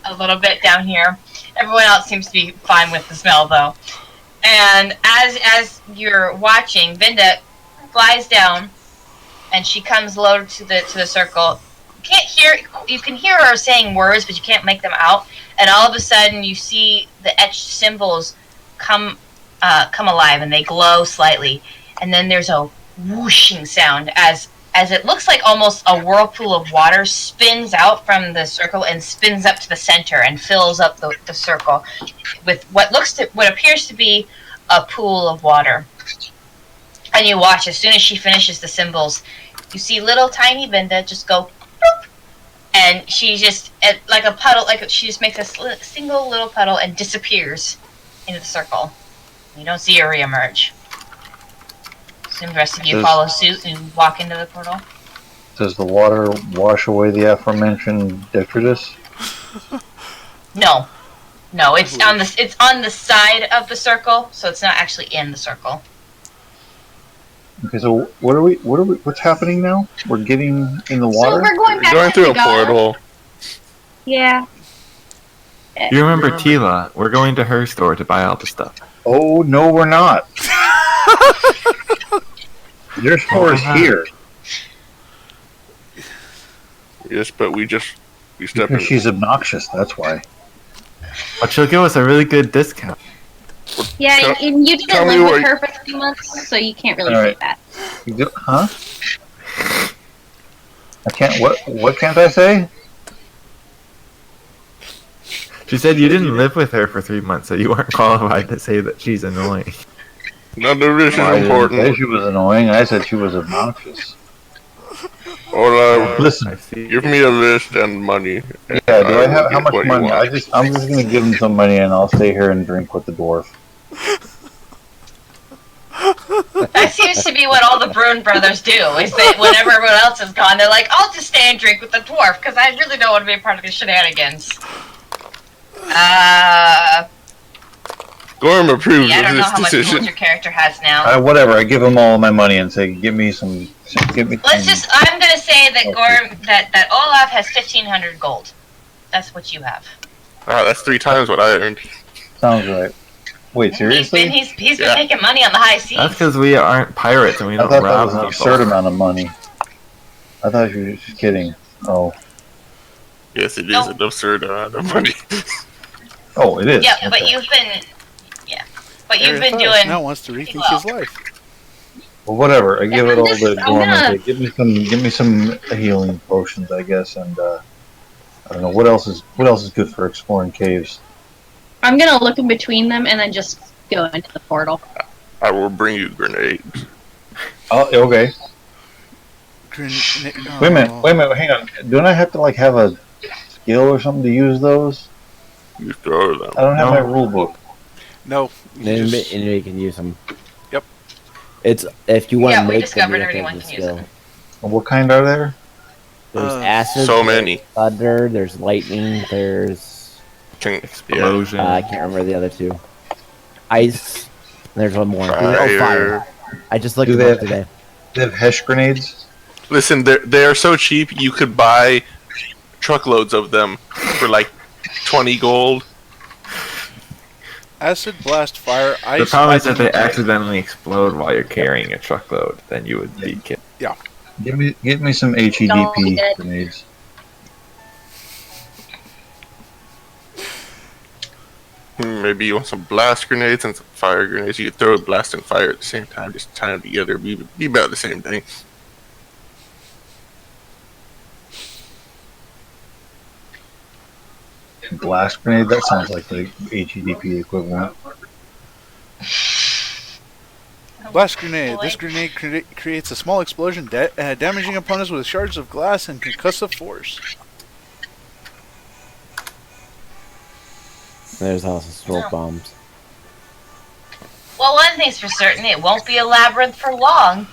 a little bit down here. Everyone else seems to be fine with the smell, though. And as you're watching, Vinda flies down, and she comes low to the circle. You can hear her saying words, but you can't make them out. And all of a sudden, you see the etched symbols come alive, and they glow slightly. And then there's a whooshing sound as it looks like almost a whirlpool of water spins out from the circle and spins up to the center and fills up the circle with what appears to be a pool of water. And you watch, as soon as she finishes the symbols, you see little tiny Vinda just go boop, and she just like a puddle, she just makes a single little puddle and disappears into the circle. You don't see her reemerge. Assume the rest of you follow suit and walk into the portal. Does the water wash away the aforementioned detritus? No, it's on the side of the circle, so it's not actually in the circle. Okay, so what's happening now? We're getting in the so water? we're going back Going to through a Zagata. portal. Yeah. You remember Tila? We're going to her store to buy all the stuff. Oh, no, we're not. Your store is here. Yes, but we step Because in. she's obnoxious, that's why. But she'll give us a really good discount. Yeah, Tell- and you tell didn't me live what with her for 3 months, so you can't really Alright. say that. Huh? I can't, what can't I say? She said you didn't live with her for 3 months, so you weren't qualified to say that she's annoying. None of this is I didn't say important. she was annoying, I said she was obnoxious. Olaf, Listen. I see. give me a list and money. Yeah, do I will have how get much what you money? want. I'm just gonna give him some money and I'll stay here and drink with the dwarf. That seems to be what all the Bruin brothers do, is that whenever everyone else is gone, they're like, I'll just stay and drink with the dwarf, because I really don't want to be a part of the shenanigans. Gorm approves Yeah, I don't of know this how much gold decision. your character has now. Whatever. I give him all my money and say, give me some. I'm gonna say that that Olaf has 1,500 gold. That's what you have. Ah, that's 3 times what I earned. Sounds right. Wait, seriously? He's been Yeah. making money on the high seas. That's because we aren't pirates and we I don't thought that rob was an people. absurd amount of money. I thought you were just kidding. Oh. Yes, it is No. an absurd amount of money. Oh, it is. Yeah, but Okay. you've been Area doing. Files now wants to rethink well. his life. Well, whatever. I give it all to I'm Gorm. gonna- Okay, give me some healing potions, I guess, and I don't know what else is good for exploring caves. I'm gonna look in between them and then just go into the portal. I will bring you grenades. Oh, okay. Wait a minute. Hang on. Don't I have to have a skill or something to use those? You throw them. I don't have No. my rule book. No. you just- Anybody can use them. Yep. It's if you want Yeah, to we make discovered them, you have anyone to can have use the them. skill. What kind are there? There's Uh, acid. So there's many. Thunder. There's lightning. There's Yeah. Explosion. I can't remember the other two. Ice. There's one more. Fire. Oh, fire. I just looked Do them they up have- today. They have Hesh grenades. Listen, they are so cheap, you could buy truckloads of them for 20 gold. Acid, blast, fire, ice. The problem is that they lightning, accidentally explode while you're carrying a truckload. Then you would be killed. Give me some HEDP Oh, good. grenades. Maybe you want some blast grenades and some fire grenades. You could throw blast and fire at the same time, just tie them together. Be about the same thing. Blast grenade. That sounds like the HEDP equivalent. Blast grenade. Boy. This grenade creates a small explosion, damaging opponents with shards of glass and concussive force. There's also smoke bombs. Well, one thing's for certain, it won't be a labyrinth for long.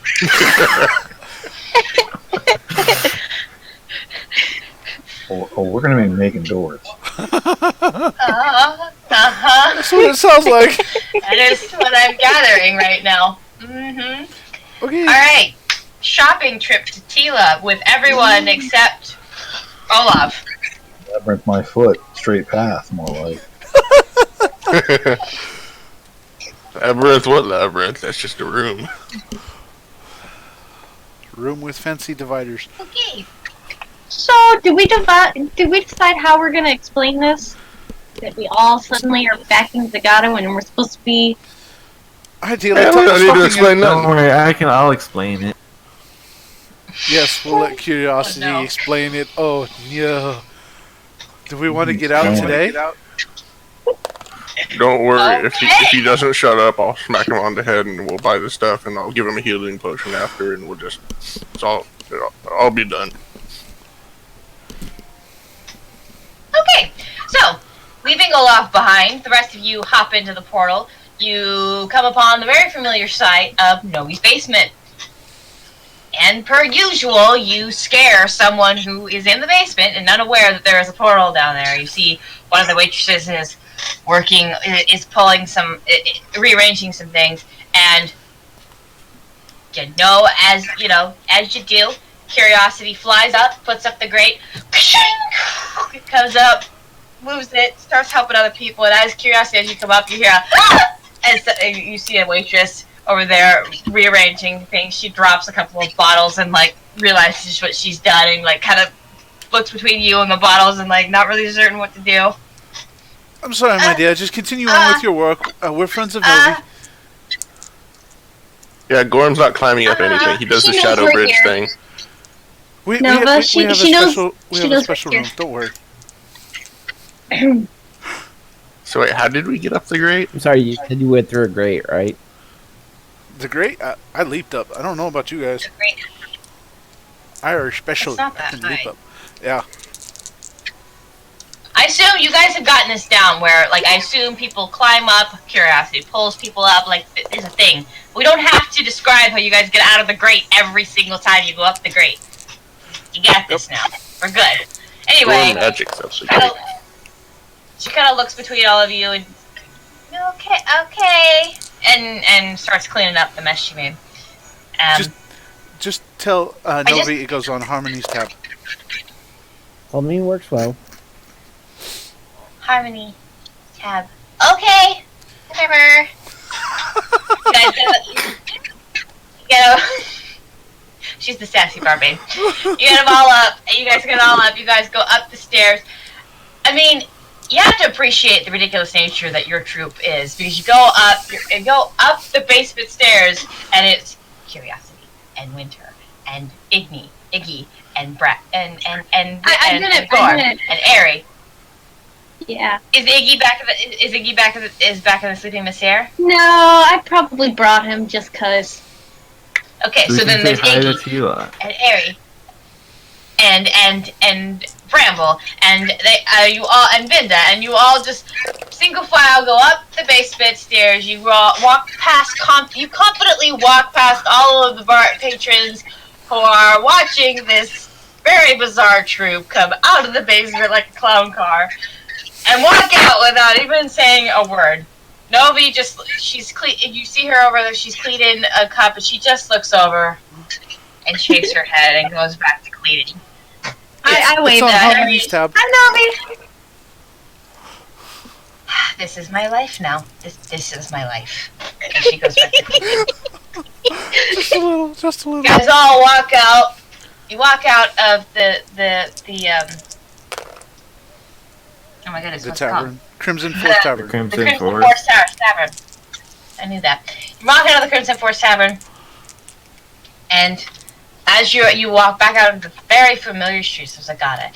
Oh, we're gonna be making doors. That's what it sounds like. That is what I'm gathering right now. Mm-hmm. Okay. All right, shopping trip to Tila with everyone except Olaf. Labyrinth my foot. Straight path, more like. Labyrinth? What labyrinth? That's just a room. Room with fancy dividers. Okay. So, did we decide how we're gonna explain this? That we all suddenly are backing Zagato and we're supposed to be. Ideally, Yeah, we don't need to explain Don't nothing. worry, I'll explain it. Yes, we'll let curiosity Oh, no. explain it. Oh no. Do we want to get out today? Don't worry. If Okay. he doesn't shut up, I'll smack him on the head and we'll buy the stuff and I'll give him a healing potion after and it'll all be done. Okay, so leaving Olaf behind, the rest of you hop into the portal. You come upon the very familiar sight of Novie's basement. And per usual, you scare someone who is in the basement and unaware that there is a portal down there. You see one of the waitresses is pulling rearranging some things, and as you do, curiosity flies up, puts up the grate, it comes up, moves it, starts helping other people, and as you come up, you hear a "Ah!" and you see a waitress over there rearranging things. She drops a couple of bottles and realizes what she's done and kind of looks between you and the bottles and not really certain what to do. I'm sorry, my dear. Just continue on with your work. We're friends of Novie. Yeah, Gorm's not climbing up anything. He does She the knows shadow we're bridge here. thing. We No, have, but we she have knows- a she knows special we're room. here. Don't worry. So wait, how did we get up the grate? I'm sorry, you said you went through a grate, right? The great. I leaped up. I don't know about you guys. Irish special. It's not that I can leap high. up. Yeah. I assume you guys have gotten this down where, like, I assume people climb up, curiosity pulls people up, like, it's a thing. We don't have to describe how you guys get out of the grate every single time you go up the grate. You got this now. We're good. Anyway, magic stuff. she kind of looks between all of you and, okay, and starts cleaning up the mess she made. Just tell Novie it goes on Harmony's tab. Homie works well. Harmony tab. Okay, whatever. You guys get a, she's the sassy barbarian. You get them all up. You guys get all up. You guys go up the stairs. I mean, you have to appreciate the ridiculous nature that your troop is, because you go up the basement stairs, and it's Curiosity and Winter and Iggy and Brett and Thor and Airy. Yeah. Is Iggy back in the sleeping Messier? No, I probably brought him just cause. Okay, so then there's Iggy and Airy and Bramble and you all and Vinda, and you all just single file go up the basement stairs. You walk past you confidently walk past all of the bar patrons who are watching this very bizarre troupe come out of the basement like a clown car and walk out without even saying a word. Novie you see her over there, she's cleaning a cup, and she just looks over and shakes her head and goes back to cleaning. I wave at her. Hi, Novie! This is my life now. This is my life. And she goes back to cleaning. Just a little. You guys all walk out. You walk out of the oh my goodness, The what's it called? tavern. Crimson Force Tavern. The Crimson Force Tavern. I knew that. You walk out of the Crimson Force Tavern, and as you walk back out of the very familiar streets of Zagata,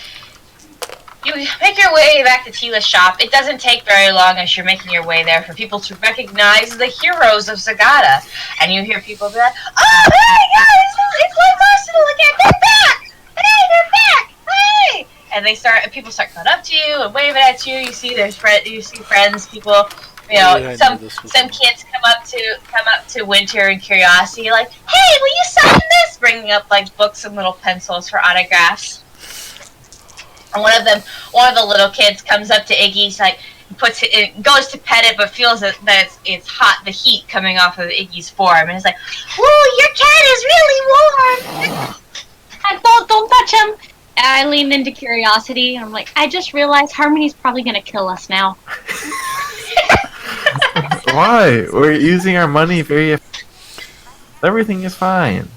you make your way back to Tila's shop. It doesn't take very long as you're making your way there for people to recognize the heroes of Zagata. And you hear people be like, "Oh, hey guys, it's like Arsenal again, they're back! Hey, they're back! Hey!" And people start coming up to you and waving at you. You see friends, people, you know, some kids come up to Winter and Curiosity, like, "Hey, will you sign this?" Bringing up like books and little pencils for autographs. And one of the little kids comes up to Iggy, he's like, goes to pet it, but feels that it's hot, the heat coming off of Iggy's form, and he's like, "Whoa, your cat is really warm." Don't touch him. And I lean into Curiosity, and I'm like, I just realized Harmony's probably gonna kill us now. Why? We're using our money very. Everything is fine.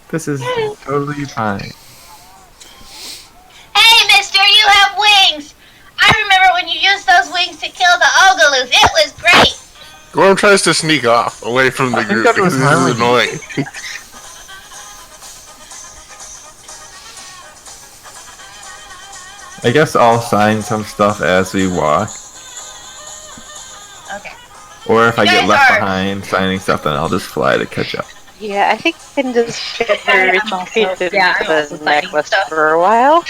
This is totally fine. Hey, mister, you have wings! I remember when you used those wings to kill the Ogaloos. It was great! Gorm tries to sneak off away from the group because this is annoying. I guess I'll sign some stuff as we walk. Okay. Or if I get left behind signing stuff, then I'll just fly to catch up. Yeah, I think Binda's been retreated the necklace for a while.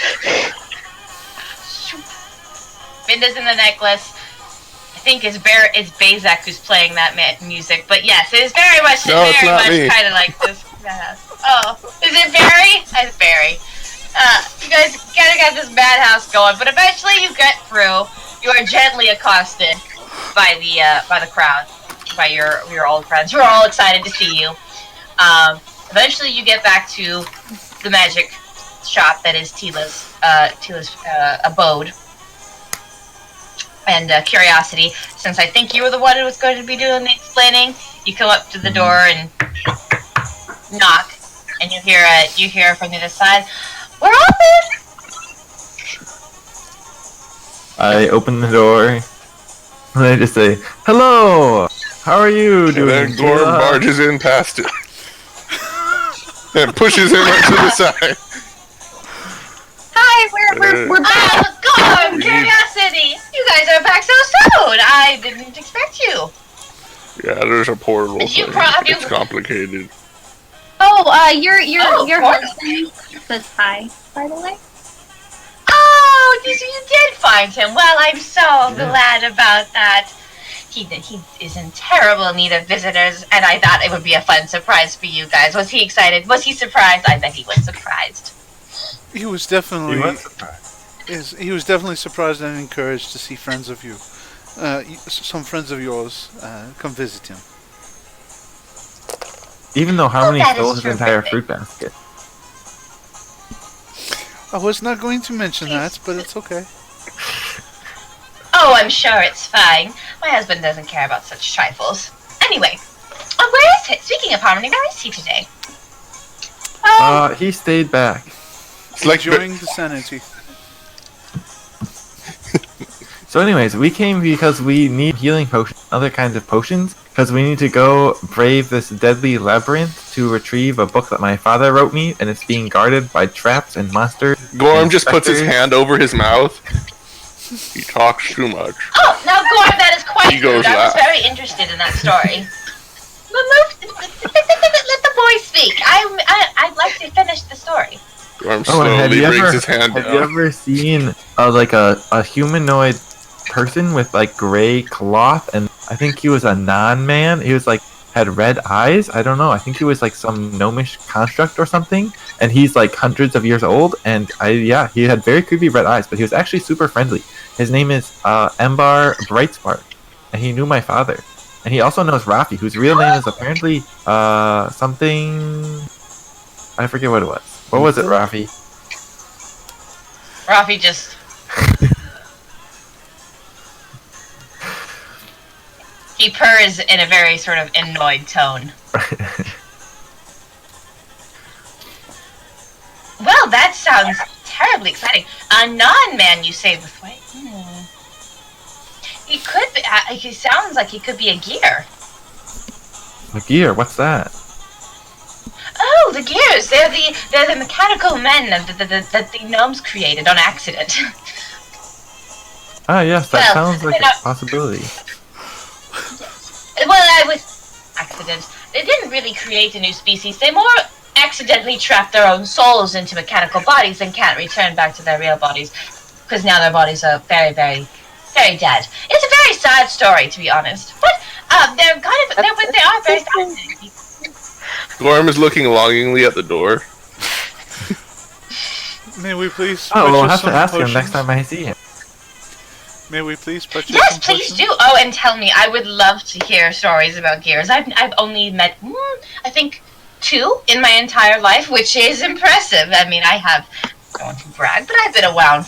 Binda's in the necklace. I think it's Bazak who's playing that music, but yes, it is very much kind of like this. Oh, is it Barry? It's Barry. You guys kind of got this madhouse going, but eventually you get through. You are gently accosted by the crowd, by your old friends who are all excited to see you. Eventually you get back to the magic shop that is Tila's abode. And Curiosity, since I think you were the one who was going to be doing the explaining, you come up to the door and knock, and you hear from the other side, "We're open!" I open the door, and I just say, "Hello! How are you doing?" And then Gorm barges in past it. And pushes him right to the side. Hi, we're back. Gorm, Curiosity! You guys are back so soon! I didn't expect you. Yeah, there's a portal. Did you thing. have you- It's complicated. Oh, your of course. husband says hi, by the way. Oh, you did find him. Well, I'm so glad about that. He is in terrible need of visitors, and I thought it would be a fun surprise for you guys. Was he excited? Was he surprised? I bet he was surprised. He was definitely He was surprised. he was definitely surprised and encouraged to see friends of you, some friends of yours, come visit him. Even though how many that stole is his entire terrific. fruit basket? I was not going to mention that, but it's okay. Oh, I'm sure it's fine. My husband doesn't care about such trifles. Anyway, where is he? Speaking of harmony, where is he today? He stayed back. It's like Enjoying the sanity. So anyways, we came because we need healing potions, other kinds of potions, because we need to go brave this deadly labyrinth to retrieve a book that my father wrote me, and it's being guarded by traps and monsters. Gorm and just puts his specters. hand over his mouth. He talks too much. Oh, now Gorm, that is quite He goes rude. I was laugh. very interested in that story. Let the boy speak. I'd like to finish the story. Gorm Oh, and have slowly you brings ever his hand have down. you ever seen like a humanoid person with like gray cloth, and I think he was a non-man. He was like had red eyes. I don't know. I think he was like some gnomish construct or something. And he's like hundreds of years old. And he had very creepy red eyes, but he was actually super friendly. His name is Embar Brightspark, and he knew my father. And he also knows Rafi, whose real name is apparently something. I forget what it was. What was it, Rafi? Rafi just... He purrs in a very sort of annoyed tone. Well, that sounds terribly exciting. A non-man, you say this way? He could be... he sounds like he could be a gear. A gear? What's that? Oh, the gears! They're the mechanical men that the gnomes created on accident. Ah, yes, that Well, sounds like you know- a possibility. Well, I was accident. They didn't really create a new species. They more accidentally trapped their own souls into mechanical bodies and can't return back to their real bodies because now their bodies are very, very, very dead. It's a very sad story, to be honest. But they are very fascinating. Gorm is looking longingly at the door. May we please Oh, well, I'll have purchase to some ask him potions? next time I see him. May we please purchase Yes, some please potions? do. Oh, and tell me. I would love to hear stories about gears. I've only met, I think, 2 in my entire life, which is impressive. I mean, I don't want to brag, but I've been around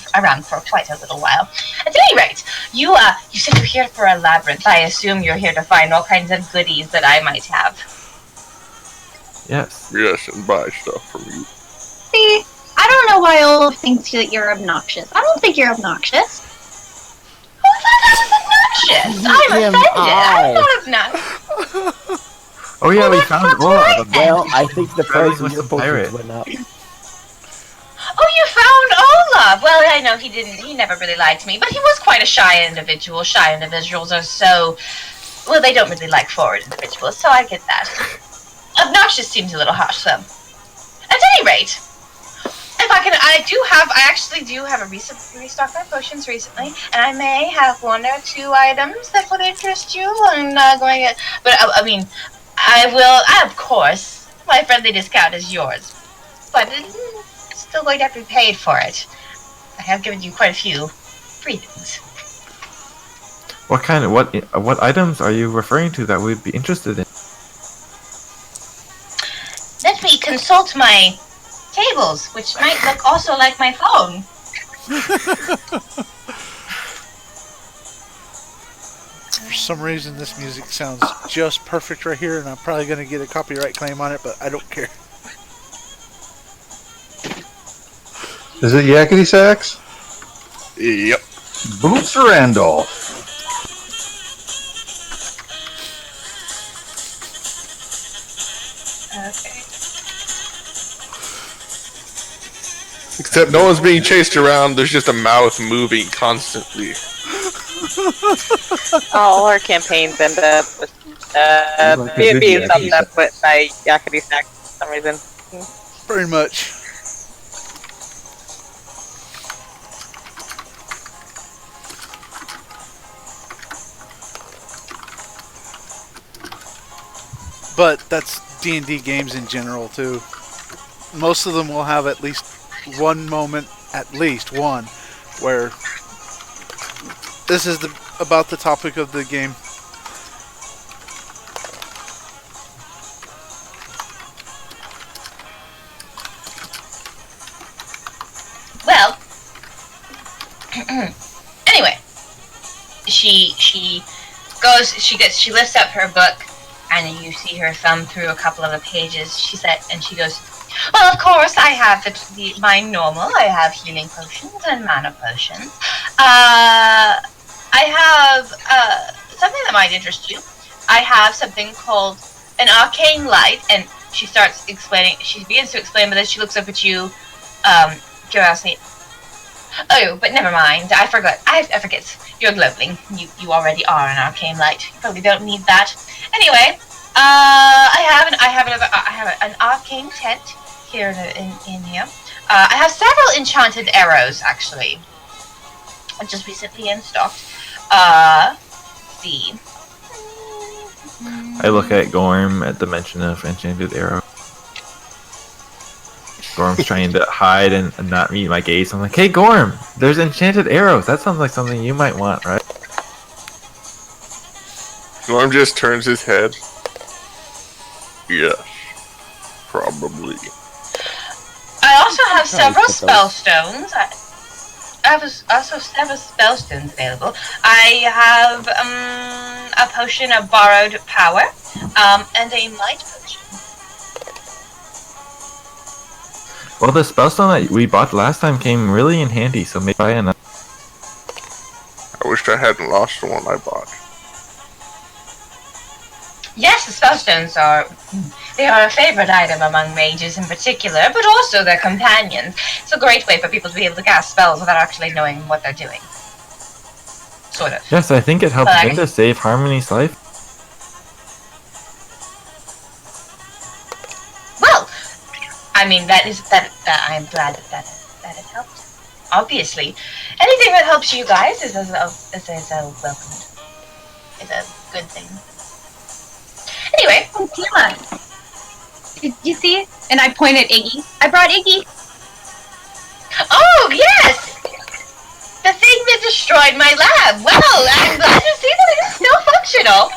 for quite a little while. At any rate, you said you're here for a labyrinth. I assume you're here to find all kinds of goodies that I might have. Yes. Yes, and buy stuff from you. See, I don't know why Olaf thinks that you're obnoxious. I don't think you're obnoxious. Who thought I was obnoxious? I'm offended. I'm not obnoxious. Oh yeah, Well, we that's found not Olaf. right. Well, I think the Traveling price with of your some pirate. potions went up. Oh, you found Olaf! Well, I know he never really liked me, but he was quite a shy individual. Shy individuals are so... Well, they don't really like forward individuals, so I get that. Obnoxious seems a little harsh, though. At any rate, if I can, I actually do have a restock my potions recently, and I may have 1 or 2 items that would interest you. I'm not going to... But, I mean, I will... Of course, my friendly discount is yours. But... still going to have to be paid for it. I have given you quite a few free things. What items are you referring to that we'd be interested in? Let me consult my tables, which might look also like my phone. For some reason, this music sounds just perfect right here, and I'm probably going to get a copyright claim on it, but I don't care. Is it Yakety Sax? Yep. Boots Randolph. Okay. Except no one's being chased around, there's just a mouth moving constantly. All our campaigns end up with Like a being video summed up with by Yakety Sax. some reason. Pretty much. But that's D&D games in general too. Most of them will have at least one moment, at least one, where this is about the topic of the game. Well, anyway, she lifts up her book, and you see her thumb through a couple of the pages. She goes, "Well, of course, I have my normal. I have healing potions and mana potions. I have something that might interest you. I have something called an arcane light," and she starts explaining. She begins to explain, but then she looks up at you, curiosity. "Oh, but never mind. I forgot. I forget. You're globling. You already are an arcane light. You probably don't need that. Anyway, I have an arcane tent here in here. I have several enchanted arrows actually. Just recently in stock. See. I look at Gorm at the mention of enchanted arrow. Gorm's trying to hide and not meet my gaze. I'm like, "Hey, Gorm, there's enchanted arrows. That sounds like something you might want, right?" Norm just turns his head. Yes, probably. I also have several put spell those- stones. I have also several spell stones available. I have a potion of borrowed power, and a might potion. Well, the spellstone that we bought last time came really in handy, so maybe buy another. I wish I hadn't lost the one I bought. Yes, the spellstones are a favorite item among mages in particular, but also their companions. It's a great way for people to be able to cast spells without actually knowing what they're doing. Sort of. Yes, I think it helps But- Linda save Harmony's life. Well, I mean that I'm glad that it helped. Obviously, anything that helps you guys is a welcomed. Is a good thing. Anyway, Oh, Tila. Did you see? And I point at Iggy. I brought Iggy. oh yes, the thing that destroyed my lab. Well, I'm glad to see that it's still functional.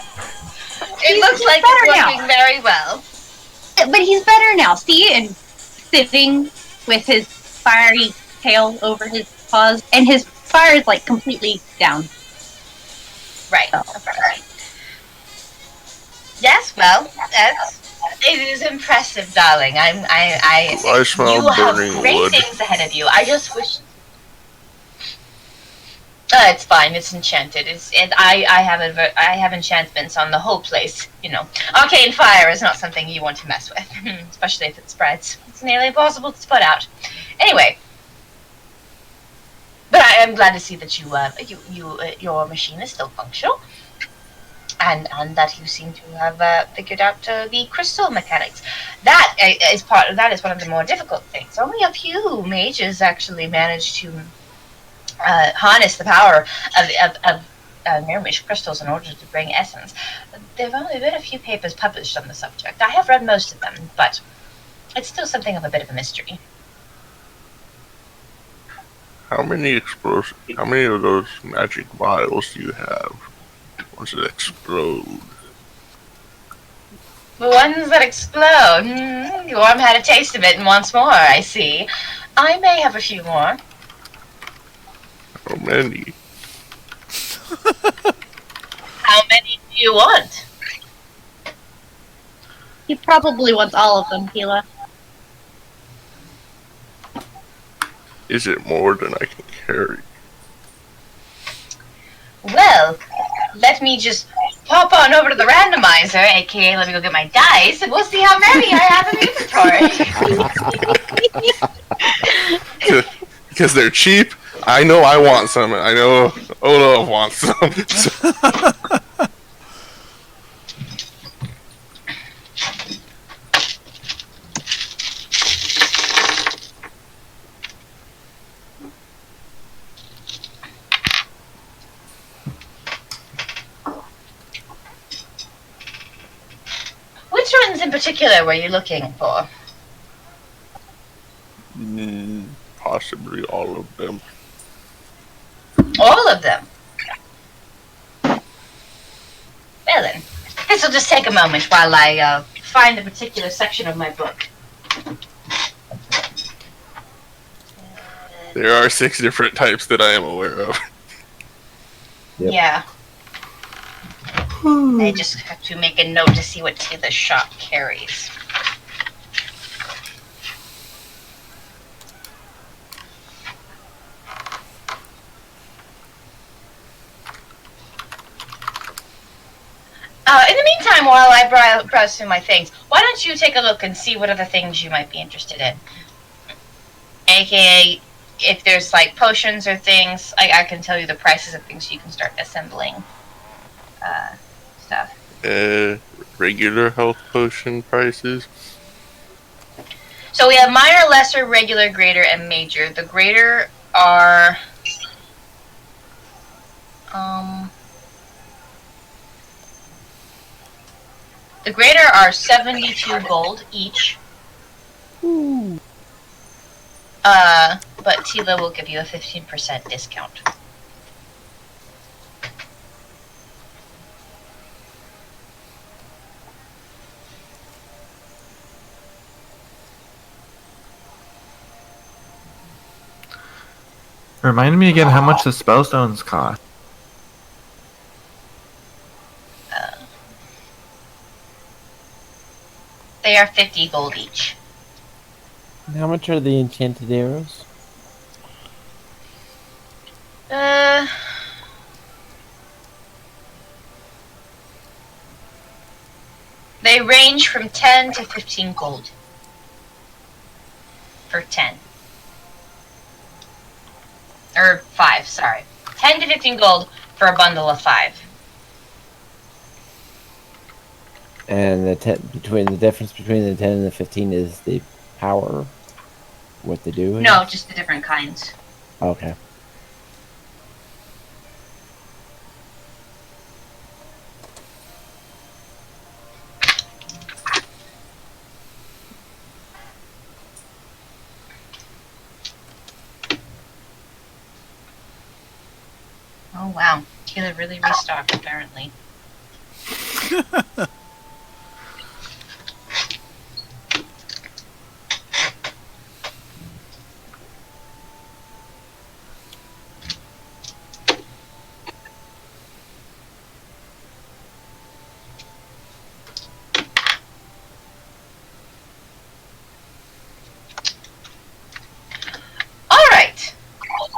It looks He's like better it's now. working very well. But he's better now, see? And sitting with his fiery tail over his paws. And his fire is like completely down. Right. Oh. Yes. Well, it is impressive, darling. I smell You have burning great wood. things ahead of you. I just wish. It's fine. It's enchanted. I have enchantments on the whole place. You know, arcane fire is not something you want to mess with, especially if it spreads. It's nearly impossible to put out. Anyway, but I am glad to see that your machine is still functional, and that you seem to have figured out the crystal mechanics. That is one of the more difficult things. Only a few mages actually manage to harness the power of Miramish crystals in order to bring essence. There have only been a few papers published on the subject. I have read most of them, but it's still something of a bit of a mystery. How many of those magic vials do you have? Ones that explode. The ones that explode. Gorm had a taste of it and wants more, I see. I may have a few more. How many? How many do you want? He probably wants all of them, Tila. Is it more than I can carry? Well, let me just pop on over to the randomizer, aka let me go get my dice, and we'll see how many I have in inventory. Because they're cheap. I know I want some. I know Olaf wants some. in particular were you looking for? Possibly all of them. All of them? Well then, this will just take a moment while I find the particular section of my book. There are 6 different types that I am aware of. Yep. Yeah. I just have to make a note to see what the shop carries. In the meantime, while I browse through my things, why don't you take a look and see what other things you might be interested in? AKA, if there's like potions or things, I can tell you the prices of things so you can start assembling stuff. Regular health potion prices. So we have minor, lesser, regular, greater, and major. The greater are the greater are 72 gold each. Ooh. But Tila will give you a 15% discount. Remind me again how much the spellstones cost. They are 50 gold each. How much are the enchanted arrows? They range from 10 to 15 gold. For 10. Or 5, sorry. 10 to 15 gold for a bundle of 5. And the difference between the 10 and the 15 is the power, what they do? No, just the different kinds. Okay. Oh wow, Taylor really restocked apparently.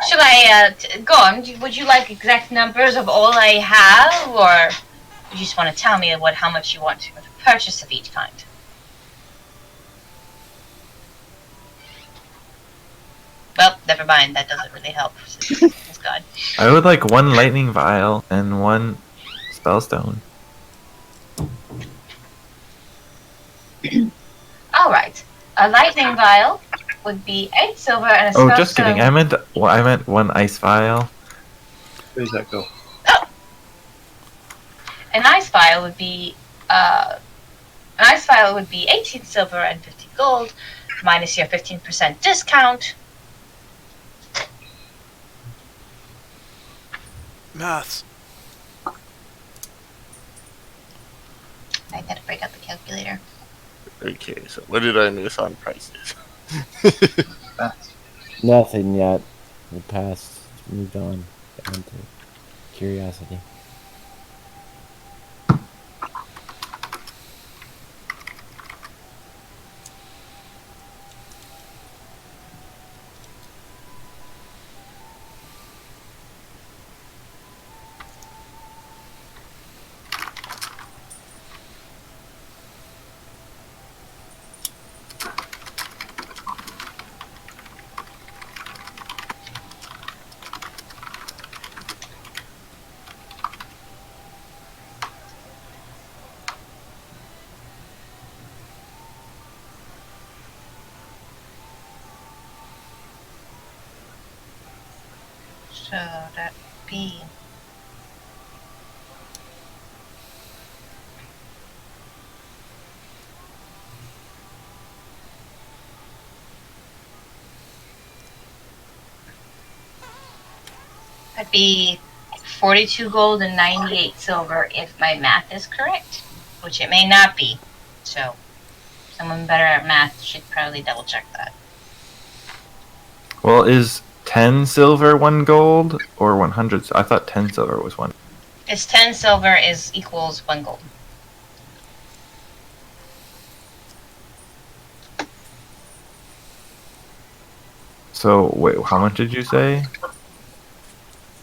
Should I go on? Would you like exact numbers of all I have, or you just want to tell me how much you want to purchase of each kind? Well, never mind. That doesn't really help. Thank God. I would like 1 lightning vial and 1 spellstone. All right. A lightning vial would be 8 silver and a spellstone. Oh, just kidding. I meant 1 ice vial. Where does that go? Oh. An ice vial would be 18 silver and 50 gold, minus your 15% discount. Maths. I gotta break out the calculator. Okay, so what did I miss on prices? Nothing yet. The past moved on to curiosity. So that'd be That'd be 42 gold and 98 silver if my math is correct, which it may not be. So, someone better at math should probably double check that. Well, is 10 silver 1 gold or 100? I thought 10 silver was 1. It's 10 silver equals 1 gold. So, wait, how much did you say?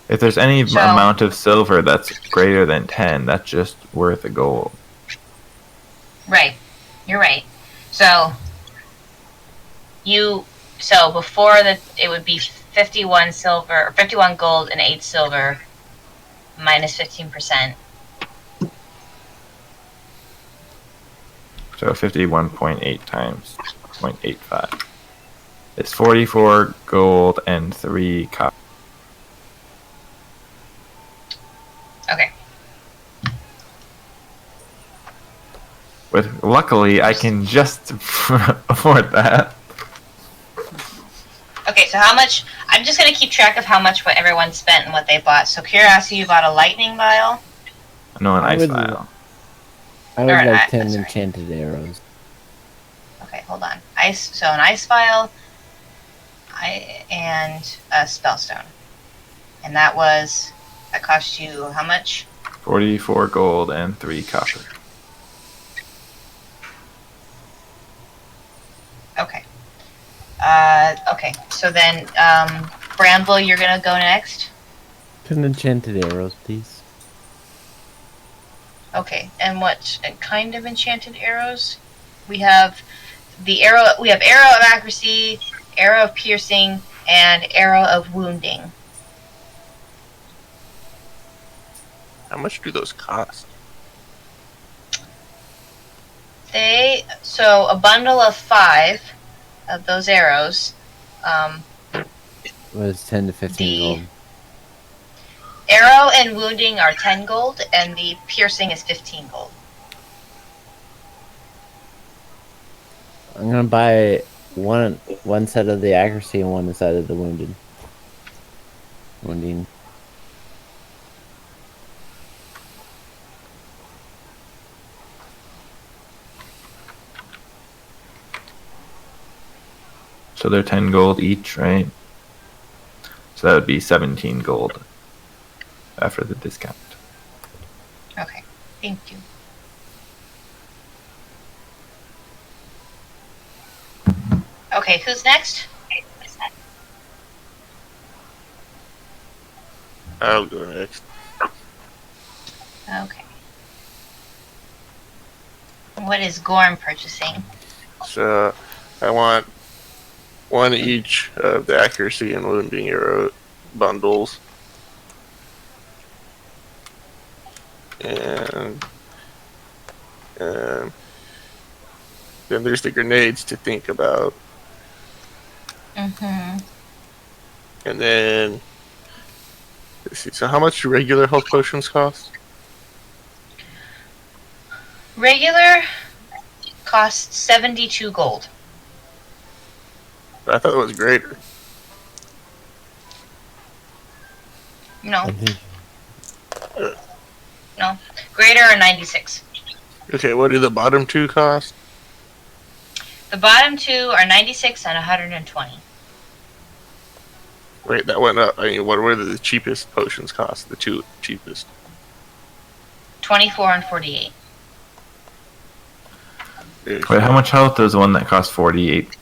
If there's any So- amount of silver that's greater than 10, that's just worth a gold. Right. You're right. So before it would be 51 silver or 51 gold and 8 silver minus 15%. So 51.8 times 0.85. It's 44 gold and 3 copper. Okay. Luckily, I can just afford that. Okay, so how much? I'm just gonna keep track of how much what everyone spent and what they bought. So Curiosity, you bought a lightning vial. No, an I ice would- vial. I would Alright, like 10 sorry. enchanted arrows. Okay, hold on. So an ice vial, and a spellstone, and that cost you how much? 44 gold and 3 copper. Okay. Okay. So then, Bramble, you're gonna go next. 10 enchanted arrows, please. Okay. And what kind of enchanted arrows? We have arrow of accuracy, arrow of piercing, and arrow of wounding. How much do those cost? So a bundle of 5 of those arrows. Was 10 to 15 gold. Arrow and wounding are 10 gold, and the piercing is 15 gold. I'm gonna buy one set of the accuracy and one set of the wounding. So they're 10 gold each, right? So that would be 17 gold after the discount. Okay. Thank you. Okay, who's next? I'll go next. Okay. What is Gorm purchasing? So I want one each of the accuracy and wounding arrow bundles. And then there's the grenades to think about. Mm-hmm. And then, let's see, so how much do regular health potions cost? Regular costs 72 gold. I thought it was greater. No, I think no. Greater are 96. Okay, what do the bottom two cost? The bottom 2 are 96 and 120. Wait, that went up. I mean, what were the cheapest potions cost? The two cheapest. 24 and 48. Wait, how much health does one that costs 48?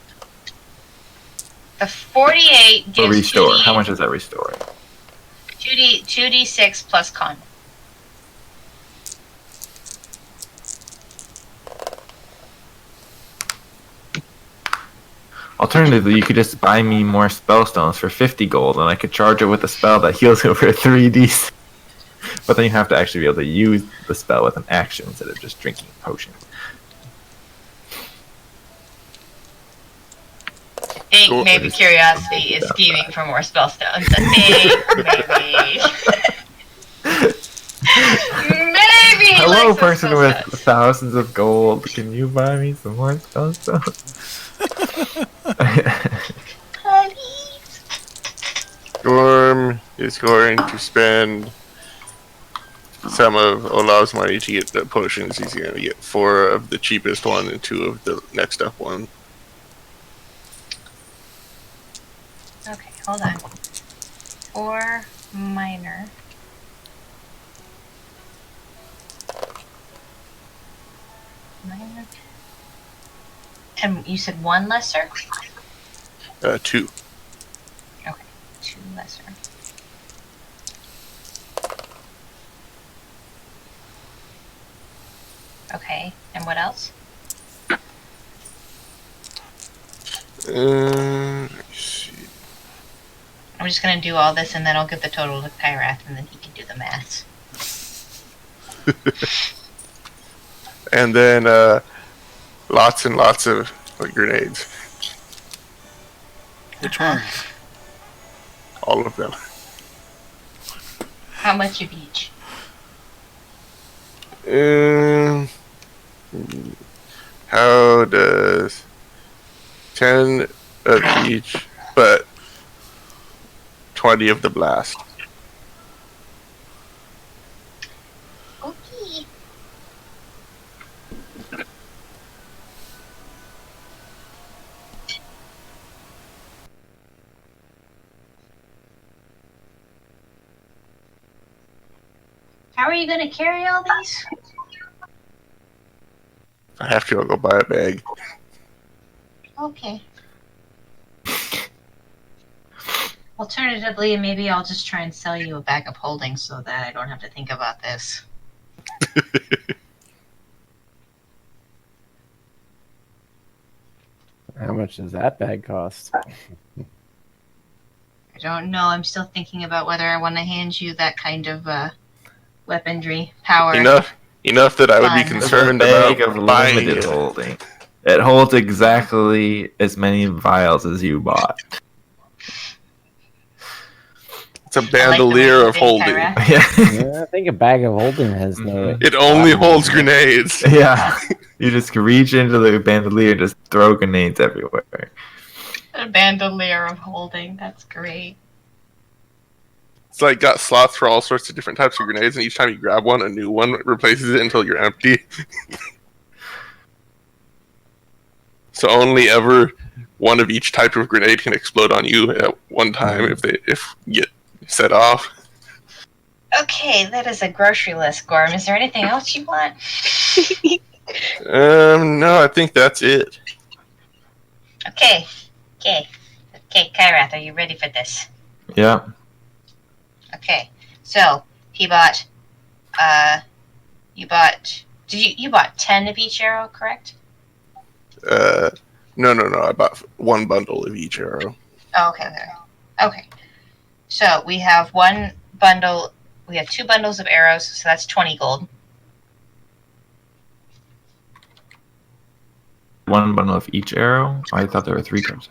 The 48 Or gives restore? 2D, How much does that restore? 2d6 plus con. Alternatively, you could just buy me more spellstones for 50 gold, and I could charge it with a spell that heals over 3d. But then you have to actually be able to use the spell with an action instead of just drinking a potion. I think maybe Curiosity is scheming for more spellstones. I think maybe he Hello, likes person those with spellstones. thousands of gold. Can you buy me some more spellstones? Please. Gorm, is going to spend some of Olaf's money to get the potions. He's going to get 4 of the cheapest one and 2 of the next up one. Okay, hold on. 4 minor. Minor. And you said 1 lesser? 2. Okay, 2 lesser. Okay, and what else? Let's see. I'm just gonna do all this and then I'll give the total to Kyrath and then he can do the maths. And then lots and lots of grenades. Which ones? All of them. How much of each? How does 10 of each, but 20 of the blast? Okay. How are you gonna carry all these? I have to, I'll go buy a bag. Okay. Alternatively, maybe I'll just try and sell you a bag of holding so that I don't have to think about this. How much does that bag cost? I don't know. I'm still thinking about whether I want to hand you that kind of weaponry power. Enough that I would be Fun. concerned There's a bag about of buying limited it. holding. It holds exactly as many vials as you bought. It's a I like the way bandolier you of think, holding. Kyra. Yeah. Yeah, I think a bag of holding has no. It only holds grenades. Yeah. You just reach into the bandolier and just throw grenades everywhere. A bandolier of holding. That's great. It's like got slots for all sorts of different types of grenades, and each time you grab one, a new one replaces it until you're empty. So only ever one of each type of grenade can explode on you at one time if you get set off. Okay, that is a grocery list, Gorm. Is there anything else you want? No, I think that's it. Okay, Kyrath, are you ready for this? Yeah. Okay, so he bought, you bought 10 of each arrow, correct? No. I bought 1 bundle of each arrow. Oh, okay. So we have 1 bundle. We have 2 bundles of arrows, so that's 20 gold. 1 bundle of each arrow? I thought there were 3 types.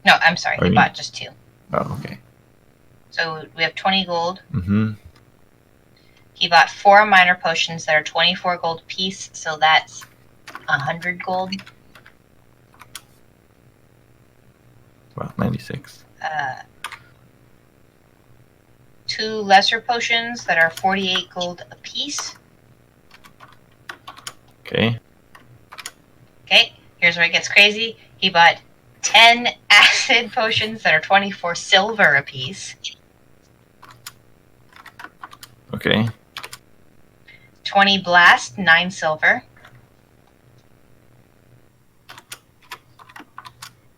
No, I'm sorry. Oh, He you- bought just 2. Oh, okay. So we have 20 gold. Mm-hmm. He bought 4 minor potions that are 24 gold apiece, so that's 100 gold. Well, 96. 2 lesser potions that are 48 gold apiece. Okay. Okay, here's where it gets crazy. He bought 10 acid potions that are 24 silver apiece. Okay. 20 blast, 9 silver.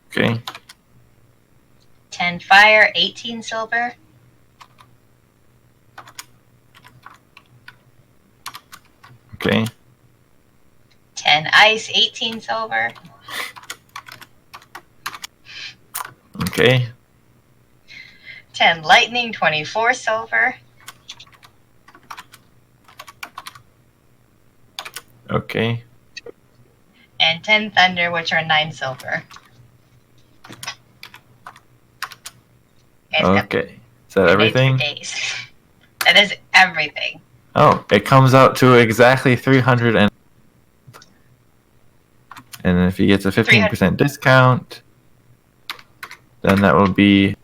Okay. 10 fire, 18 silver. Okay. 10 ice, 18 silver. Okay. 10 lightning, 24 silver. Okay. And 10 thunder, which are 9 silver. Guys got Okay. Is that grenades for everything? days. That is everything. Oh, it comes out to exactly 300 and if he gets a 15% discount, then that will be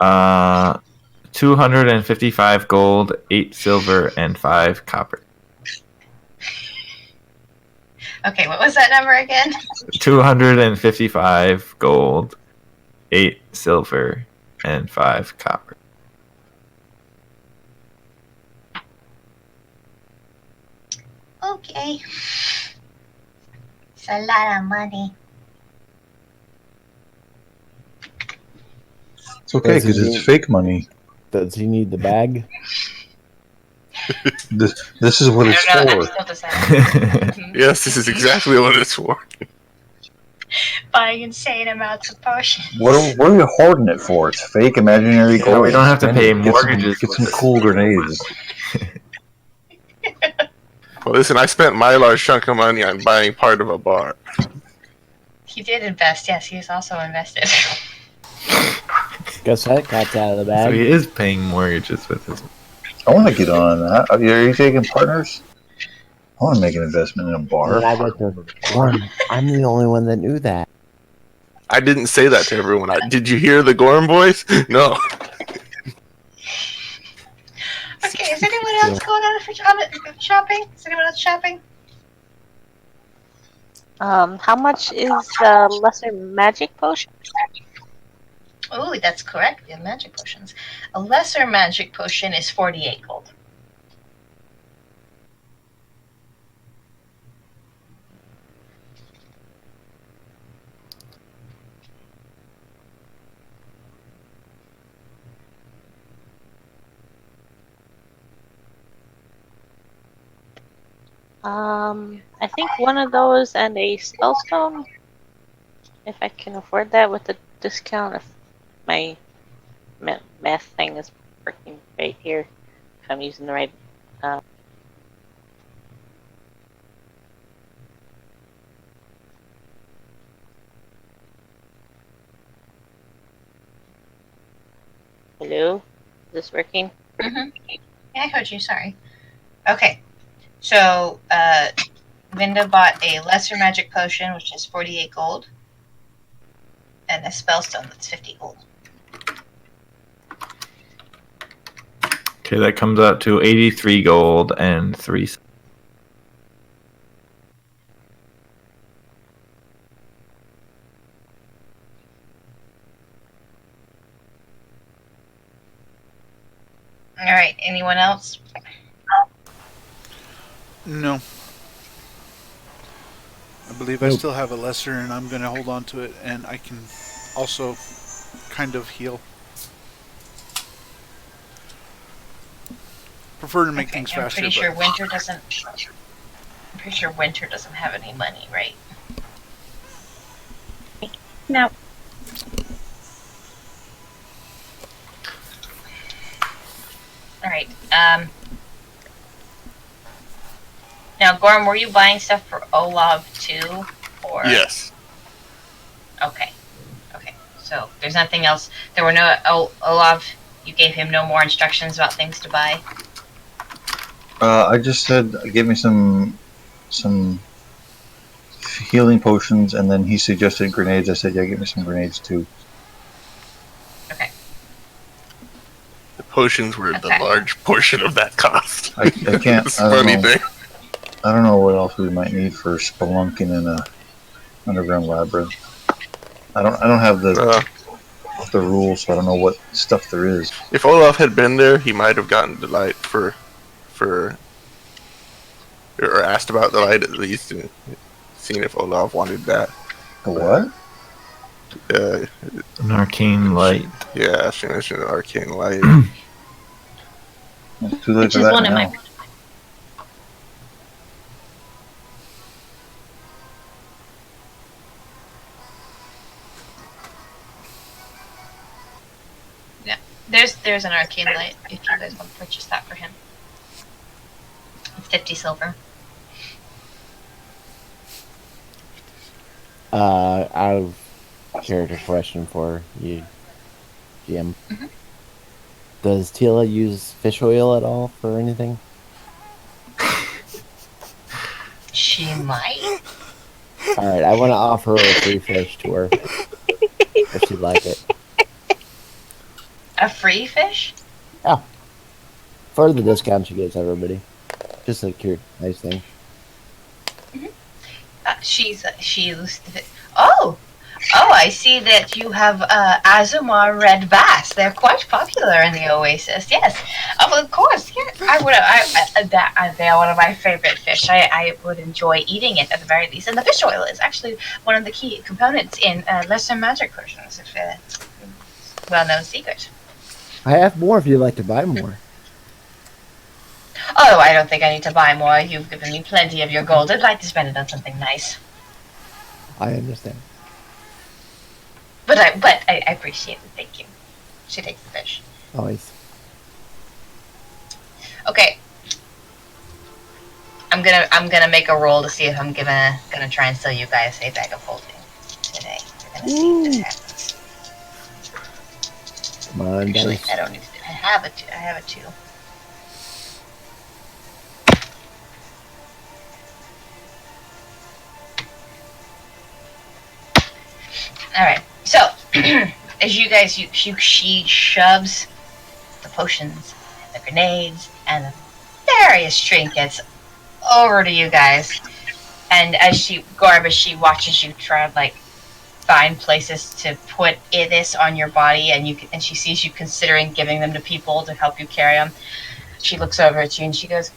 255 gold, 8 silver, and 5 copper. Okay, what was that number again? 255 gold, 8 silver, and 5 copper. Okay. It's a lot of money. It's okay because it's fake money. Does he need the bag? This is what I it's don't know. I'm for. still deciding. Yes, this is exactly what it's for. Buying insane amounts of potions. What are you hoarding it for? It's fake imaginary Yeah, gold. we don't have to Spend pay it. mortgages Get with some this. cool grenades. Well, listen, I spent my large chunk of money on buying part of a bar. He did invest. Yes, he's also invested. Guess that cat's out of the So bag. he is paying mortgages with his. I want to get on that. Are you taking partners? I want to make an investment in a And bar. then I get to Gorm. I'm the only one that knew that. I didn't say that to everyone. Did you hear the Gorm voice? No. Okay, is anyone else going on for shopping? Is anyone else shopping? How much is lesser magic potion? Oh, that's correct. We have magic potions. A lesser magic potion is 48 gold. I think one of those and a spellstone. If I can afford that with the discount, if my math thing is working right here, if I'm using the right. Hello, is this working? Mm-hmm. Yeah, I heard you. Sorry. Okay. So, Vinda bought a lesser magic potion, which is 48 gold, and a spellstone that's 50 gold. Okay, that comes out to 83 gold and 3. All right. Anyone else? No. I believe I still have a lesser, and I'm going to hold on to it, and I can also kind of heal. Prefer to make things I'm faster. pretty sure but Winter doesn't. I'm pretty sure Winter doesn't have any money, right? No. All right. Now, Gorm, were you buying stuff for Olav too, or? Yes. Okay. Okay. So there's nothing else. There were no Olav. You gave him no more instructions about things to buy. I just said, give me some healing potions, and then he suggested grenades. I said, yeah, give me some grenades too. Okay. The potions were the Okay. large portion of that cost. I can't. It's I a don't funny know. thing. I don't know what else we might need for spelunking in a underground labyrinth. I don't have the rules, so I don't know what stuff there is. If Olaf had been there, he might have gotten the light for or asked about the light at least, and seen if Olaf wanted that. The what? An arcane light. Yeah, she mentioned an arcane light. It's too late Which for is that one of now. my. There's an arcane light if you guys want to purchase that for him. It's 50 silver. Out of character question for you, GM. Mhm. Does Tila use fish oil at all for anything? She might. Alright, I want to offer a free fish to her. If she'd like it. A free fish? For the discount she gives everybody. Just a cute, nice thing. She's oh, I see that you have Azumar red bass. They're quite popular in the Oasis. Yes, of course. Yeah, they're one of my favorite fish. I would enjoy eating it at the very least. And the fish oil is actually one of the key components in lesser magic potions. If it's a well-known secret. I have more if you'd like to buy more. Oh, I don't think I need to buy more. You've given me plenty of your gold. I'd like to spend it on something nice. I understand. But I appreciate it. Thank you. She takes the fish. Always. Okay. I'm gonna make a roll to see if I'm gonna try and sell you guys a bag of holding today. We're gonna see if this happens. Come on, Actually, dice. I don't need to. I have a 2. All right. So, as you guys, she shoves the potions, and the grenades, and the various trinkets over to you guys. And as she watches you try to like find places to put this on your body, and she sees you considering giving them to people to help you carry them. She looks over at you and she goes,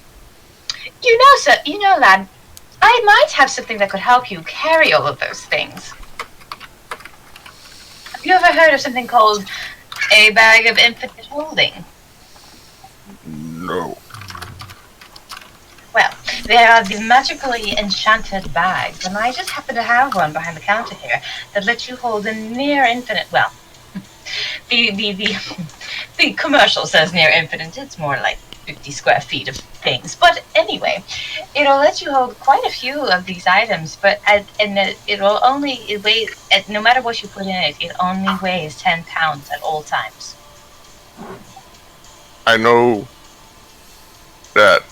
"You know, lad, I might have something that could help you carry all of those things. Have you ever heard of something called a bag of infinite holding?" No. Well, there are these magically enchanted bags, and I just happen to have one behind the counter here that lets you hold a near infinite. Well, the commercial says near infinite. It's more like 50 square feet of things. But anyway, it'll let you hold quite a few of these items. But it weighs, no matter what you put in it, it only weighs 10 pounds at all times. I know that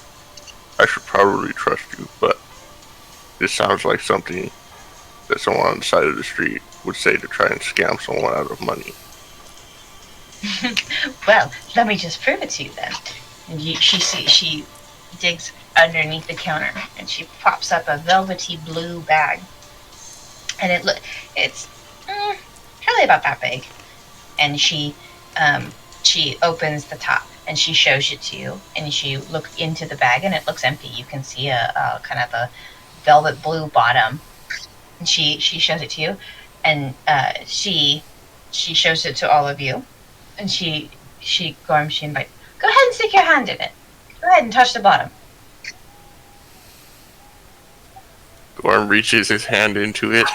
I should probably trust you, but this sounds like something that someone on the side of the street would say to try and scam someone out of money. Well, let me just prove it to you then. And she digs underneath the counter and she pops up a velvety blue bag, and it's probably about that big. And she opens the top and she shows it to you, and she looks into the bag and it looks empty. You can see a kind of a velvet blue bottom, and she shows it to you, and she shows it to all of you, and she invites, "Go ahead and stick your hand in it. Go ahead and touch the bottom." Gorm reaches his hand into it.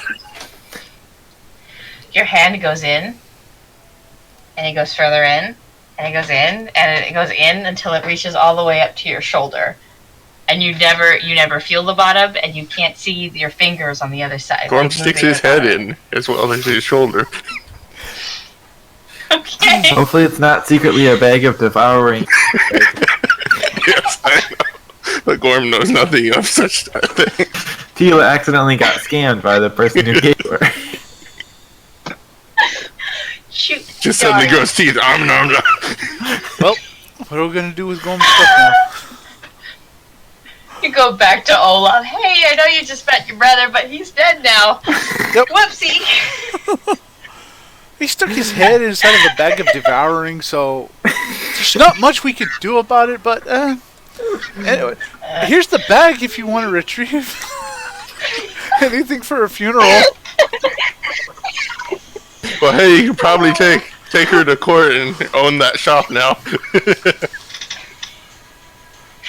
Your hand goes in, and it goes further in, and it goes in, and it goes in until it reaches all the way up to your shoulder. And you never feel the bottom, and you can't see your fingers on the other side. Gorm like sticks moving his your head bottom. in as well as his shoulder. Okay. Hopefully it's not secretly a bag of devouring. Yes, I know. But Gorm knows nothing of such a thing. Tila accidentally got scammed by the person who gave her. Shoot. Just suddenly darn. grows teeth. Nom, nom. Well, what are we gonna do with Gorm's stuff now? You go back to Olaf. "Hey, I know you just met your brother, but he's dead now." Yep. Whoopsie. He stuck his head inside of a bag of devouring, so there's not much we could do about it, but anyway, here's the bag if you want to retrieve anything for a funeral. Well, hey, you can probably take her to court and own that shop now.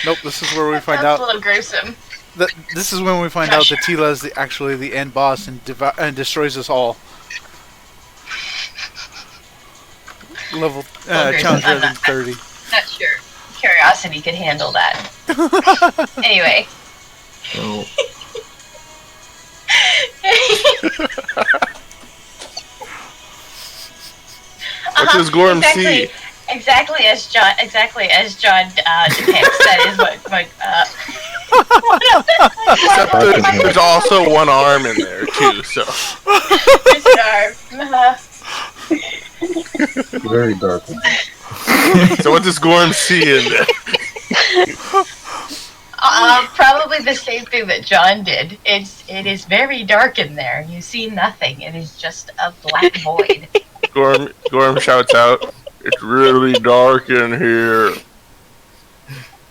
Nope, this is where we find That's out. a little gruesome. This is when we find out that Tila is actually the end boss and destroys us all. Level Well, challenge I'm rating not- 30. Not sure curiosity could handle that. Anyway. So, What does Gorm see? Exactly as John depicts. That is what Except there's also one arm in there too, so. His arm. Very dark. So what does Gorm see in there? Probably the same thing that John did. It is very dark in there. You see nothing. It is just a black void. Gorm shouts out, "It's really dark in here.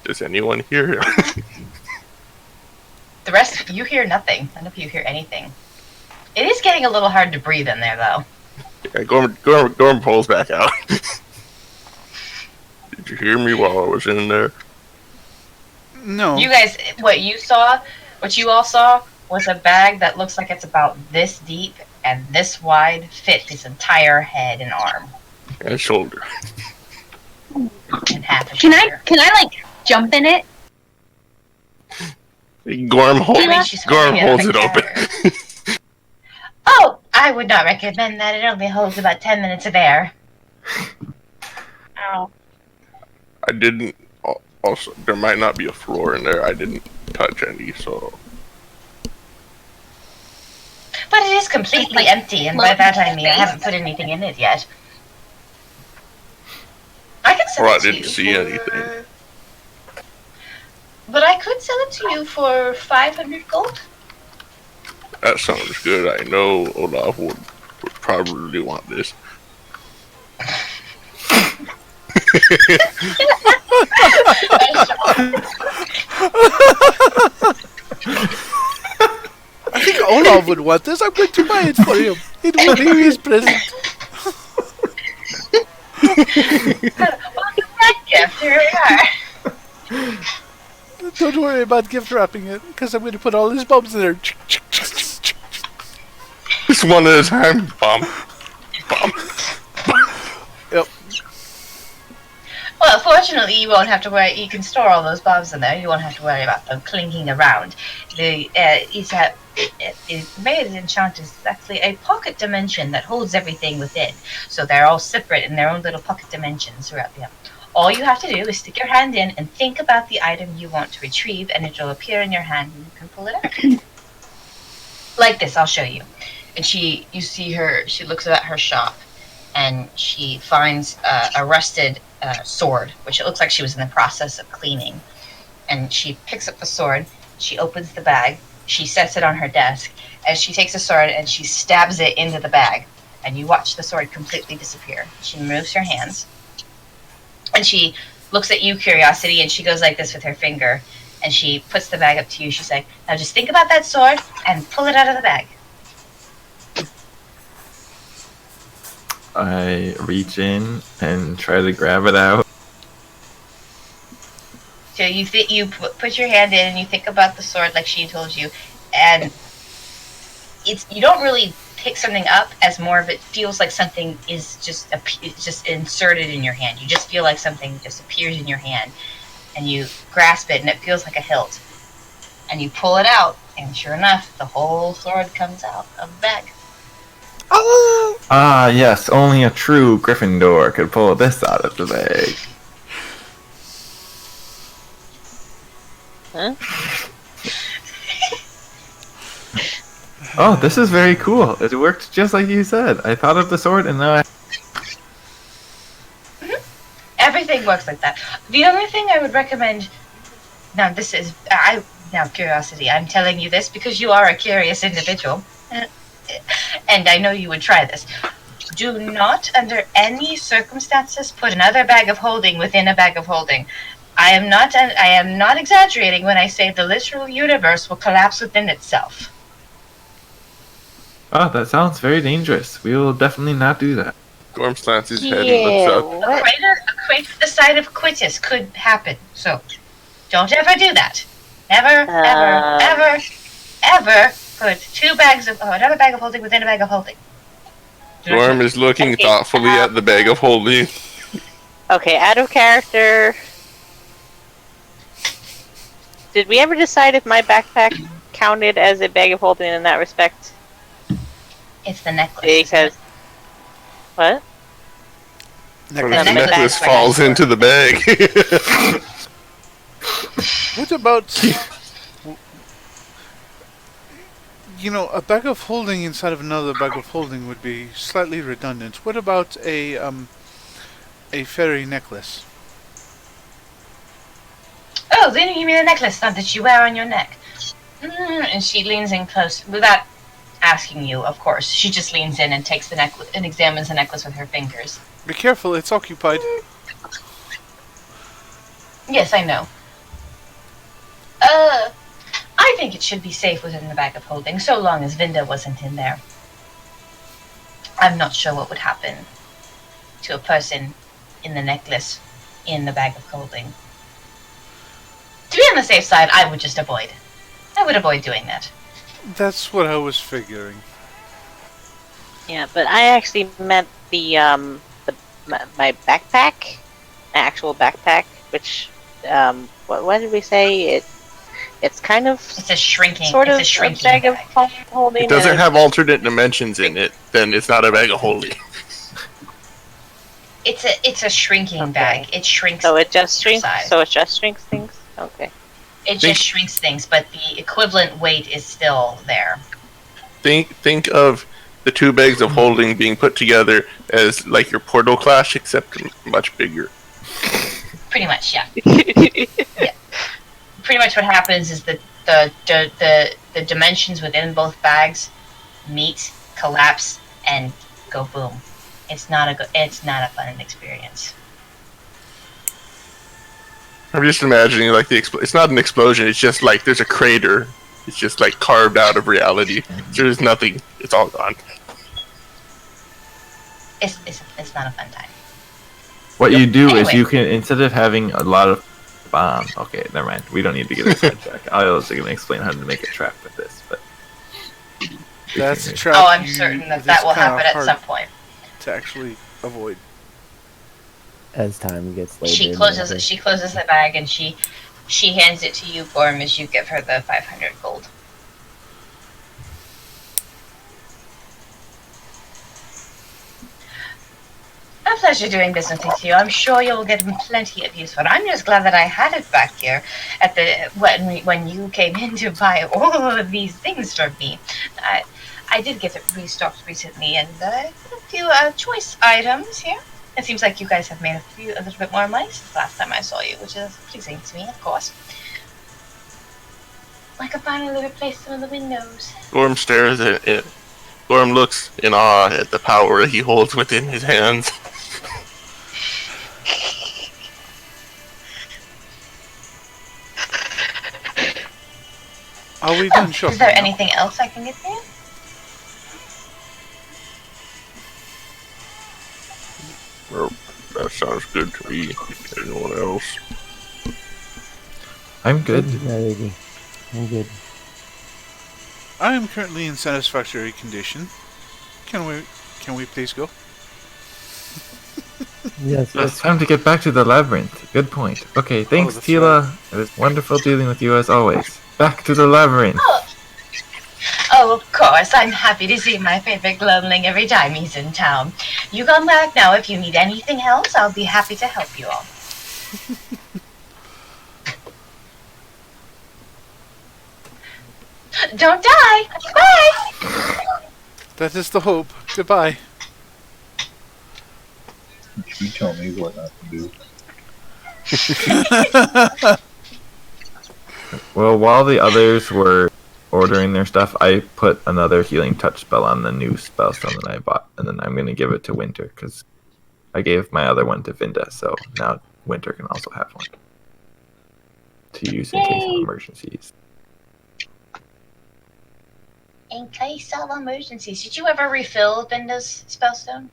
Does anyone hear him?" The rest, you hear nothing. None of you hear anything. It is getting a little hard to breathe in there, though. Yeah, Gorm pulls back out. Did you hear me while I was in there? No. You guys, what you all saw, was a bag that looks like it's about this deep and this wide, fit his entire head and arm And shoulder. and half a Can shoulder. I like jump in it? Gorm holds holding it on the open. counter. Oh, I would not recommend that. It only holds about 10 minutes of air. Oh. I didn't. Also, there might not be a floor in there. I didn't touch any, so. But it is completely empty, and by that I mean I haven't put anything in it yet. I can sell Or I it to didn't you see for- anything. But I could sell it to you for 500 gold. That sounds good. I know Olaf would probably want this. I think Olaf would want this. I'm going to buy it for him. It will be his present. Welcome back, gift. Here we are. Don't worry about gift wrapping it, because I'm going to put all his bombs in there. Just one at a time. Bomb. Bomb. Yep. Well, fortunately, you won't have to worry. You can store all those bombs in there. You won't have to worry about them clinking around. The Made Enchant is actually a pocket dimension that holds everything within. So they're all separate in their own little pocket dimensions throughout the. All you have to do is stick your hand in and think about the item you want to retrieve, and it will appear in your hand, and you can pull it out. Like this, I'll show you. And you see her. She looks at her shop, and she finds a rusted sword, which it looks like she was in the process of cleaning. And she picks up the sword. She opens the bag. She sets it on her desk, and she takes the sword and she stabs it into the bag. And you watch the sword completely disappear. She moves her hands. And she looks at you, Curiosity, and she goes like this with her finger. And she puts the bag up to you. She's like, now just think about that sword and pull it out of the bag. I reach in and try to grab it out. So you put your hand in and you think about the sword like she told you. And you don't really pick something up as more of it feels like something is just inserted in your hand. You just feel like something just appears in your hand, and you grasp it, and it feels like a hilt. And you pull it out, and sure enough, the whole sword comes out of the bag. Ah, yes, only a true Gryffindor could pull this out of the bag. Huh? Oh, this is very cool. It worked just like you said. I thought of the sword and now Everything works like that. The only thing I would recommend. Now, Curiosity. I'm telling you this because you are a curious individual, and I know you would try this. Do not, under any circumstances, put another bag of holding within a bag of holding. I am not exaggerating when I say the literal universe will collapse within itself. Oh, that sounds very dangerous. We will definitely not do that. Gorm slants his head and looks up. A crater the side of Quitus could happen, so don't ever do that. Never, ever put another bag of holding within a bag of holding. Gorm is looking Okay, thoughtfully at the bag of holding. Okay, out of character. Did we ever decide if my backpack counted as a bag of holding in that respect? It's the necklace. Because what? The necklace necklace bag. falls into the bag. What about... A bag of holding inside of another bag of holding would be slightly redundant. What about a fairy necklace? Oh, then you mean the necklace that you wear on your neck? And she leans in close, without asking you, of course. She just leans in and takes the necklace and examines the necklace with her fingers. Be careful, it's occupied. Yes, I know. I think it should be safe within the bag of holding, so long as Vinda wasn't in there. I'm not sure what would happen to a person in the necklace in the bag of holding. To be on the safe side, I would just avoid. I would avoid doing that. That's what I was figuring. Yeah, but I actually meant my backpack, my actual backpack, which what did we say? It's kind of It's a shrinking sort it's of a a bag of holding. It doesn't have alternate dimensions in it, then it's not a bag of holding. It's a shrinking bag. It shrinks. So it just shrinks. size. So it just shrinks things. Okay. It just shrinks things, but the equivalent weight is still there. Think of the two bags of holding being put together as like your portal clash, except much bigger. Pretty much, yeah. Yeah. Pretty much what happens is that the dimensions within both bags meet, collapse, and go boom. It's not a fun experience. I'm just imagining like it's not an explosion. It's just like there's a crater. It's just like carved out of reality. There's nothing. It's all gone. It's not a fun time. What you do is Anyway. you can, instead of having a lot of bombs. Okay, never mind. We don't need to get a sidetrack. I was going to explain how to make a trap with this, but That's a trap. Oh, I'm certain that will kinda happen at hard some point. to actually avoid. As time gets later. She closes the bag and she hands it to you, Gorm, as you give her the 500 gold. A pleasure doing business with you. I'm sure you'll get plenty of use for it. I'm just glad that I had it back here at when you came in to buy all of these things from me. I did get it restocked recently, and a few choice items here. It seems like you guys have made a little bit more money since the last time I saw you, which is pleasing to me, of course. I could finally replace some of the windows. Gorm stares at it. Gorm looks in awe at the power he holds within his hands. Are we done shopping? Is there now? anything else I can get for you? Well, that sounds good to me. Anyone else? I'm good. Alrighty. I'm good. I am currently in satisfactory condition. Can we please go? Yes, It's time to get back to the labyrinth. Good point. Okay, thanks, that's Tila. It was wonderful dealing with you as always. Back to the labyrinth. Oh, of course. I'm happy to see my favorite glowling every time he's in town. You come back now if you need anything else. I'll be happy to help you all. Don't die! Bye! That is the hope. Goodbye. You tell me what not to do. Well, while the others were ordering their stuff, I put another healing touch spell on the new spellstone that I bought, and then I'm going to give it to Winter, because I gave my other one to Vinda, so now Winter can also have one to use in case of emergencies. In case of emergencies. Did you ever refill Vinda's spellstone?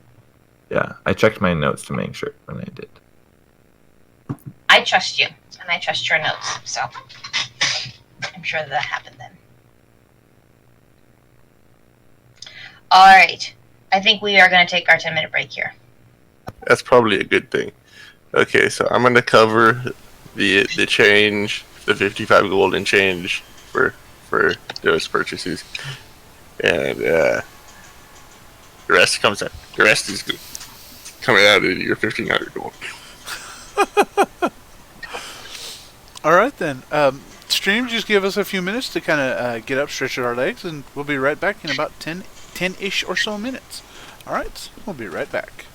Yeah, I checked my notes to make sure when I did. I trust you, and I trust your notes, so I'm sure that happened then. Alright, I think we are going to take our 10-minute break here. That's probably a good thing. Okay, so I'm gonna cover the change, the 55 gold and change for those purchases, and the rest comes out. The rest is coming out of your 1,500 gold. All right then. To stream. Just give us a few minutes to kind of get up, stretch our legs, and we'll be right back in about 10-ish or so minutes. All right, we'll be right back.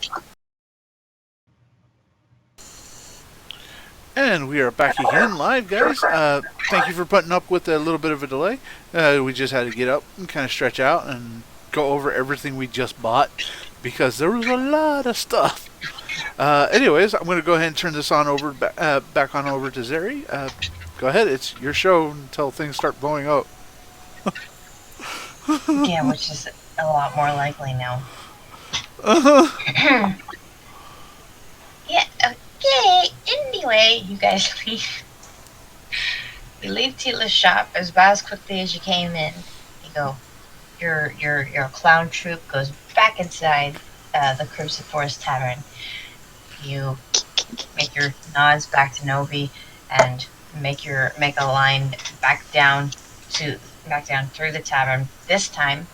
And we are back again live, guys. Thank you for putting up with a little bit of a delay. We just had to get up and kind of stretch out and go over everything we just bought because there was a lot of stuff. Anyways, I'm going to go ahead and turn this on over back on over to Zeri. Go ahead, it's your show until things start blowing up. Yeah, which is a lot more likely now. Yeah, okay. Anyway, you guys leave. You leave Tila's shop as quickly as you came in. You go. Your clown troupe goes back inside the Cruciforce Tavern. You make your nods back to Novie and make a line back down through the tavern. This time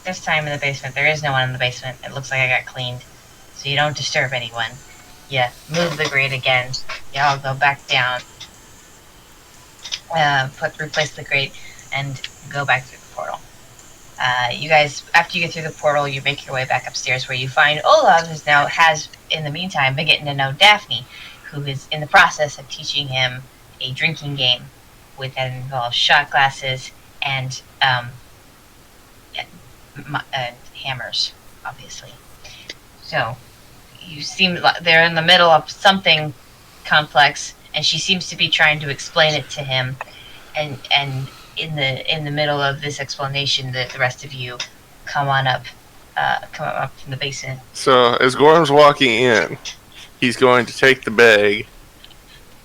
in the basement. There is no one in the basement. It looks like I got cleaned, so you don't disturb anyone. You move the grate again. You all go back down. Replace the grate and go back through the portal. You guys, after you get through the portal, you make your way back upstairs where you find Olav, who has in the meantime been getting to know Daphne, who is in the process of teaching him a drinking game that involves shot glasses and hammers, obviously. So you seem like they're in the middle of something complex, and she seems to be trying to explain it to him. And in the middle of this explanation, the rest of you come up from the basement. So as Gorm's walking in, he's going to take the bag,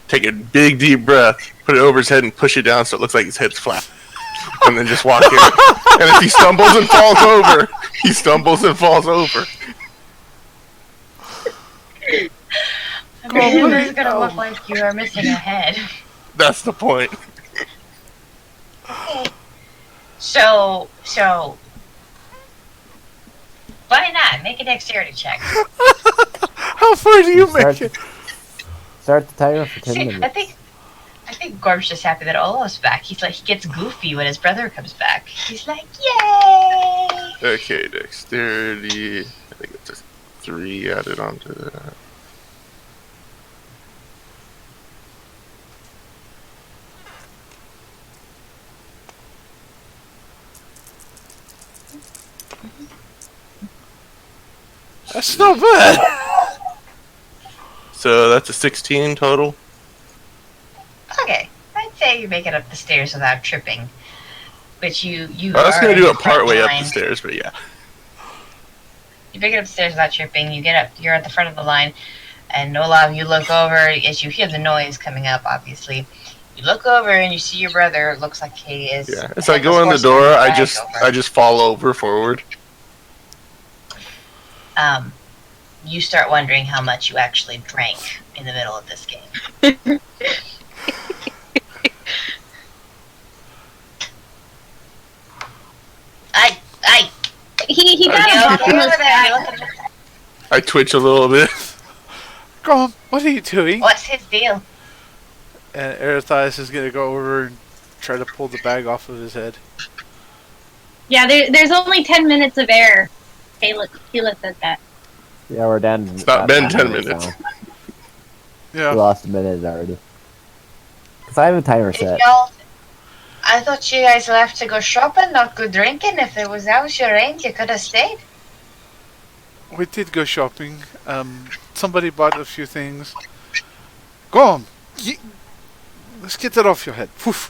take a big deep breath, put it over his head, and push it down so it looks like his head's flat. And then just walk in. And if he stumbles and falls over, he stumbles and falls over. I mean, this is gonna look like you are missing a head. That's the point. Okay. So why not make a dexterity check? How far do you make it? Start the timer for 10 See, minutes. I think Gorm's just happy that Olaf's back. He's like, he gets goofy when his brother comes back. He's like, yay! Okay, dexterity. I think it's just 3 added onto that. That's not bad. So that's a 16 total. Okay, I'd say you make it up the stairs without tripping. But you I was are going to in do the it part way up line. the stairs, but yeah. You make it up the stairs without tripping. You get up. You're at the front of the line, and Olaf, you look over as you hear the noise coming up. Obviously, you look over and you see your brother. It looks like he is. Yeah. As I go in the door, I just fall over forward. You start wondering how much you actually drank in the middle of this game. He got Okay, a over bottomless there. I twitch a little bit. Go on, what are you doing? What's his deal? And Erethias is going to go over and try to pull the bag off of his head. Yeah, there's only 10 minutes of air. Kayla said that. Yeah, we're down. It's not been 10 minutes. Now. Yeah. We lost a minute already. Because I have a timer set. I thought you guys left to go shopping, not go drinking. If it was your range, you could have stayed. We did go shopping. Somebody bought a few things. Go on. Let's get that off your head. Poof.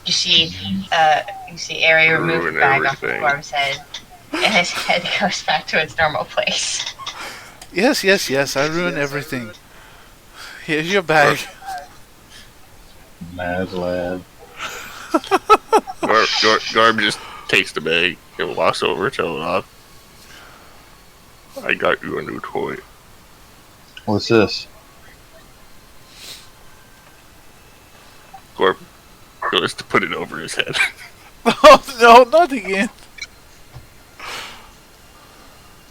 You see Ari remove the Ruin bag off of everything. Gorm's head, and his head goes back to its normal place. Yes, I ruined everything. Here's your bag. Mad lad. Garb just takes the bag and walks over to Olaf. I got you a new toy. What's this? Garb goes to put it over his head. Oh, no, not again.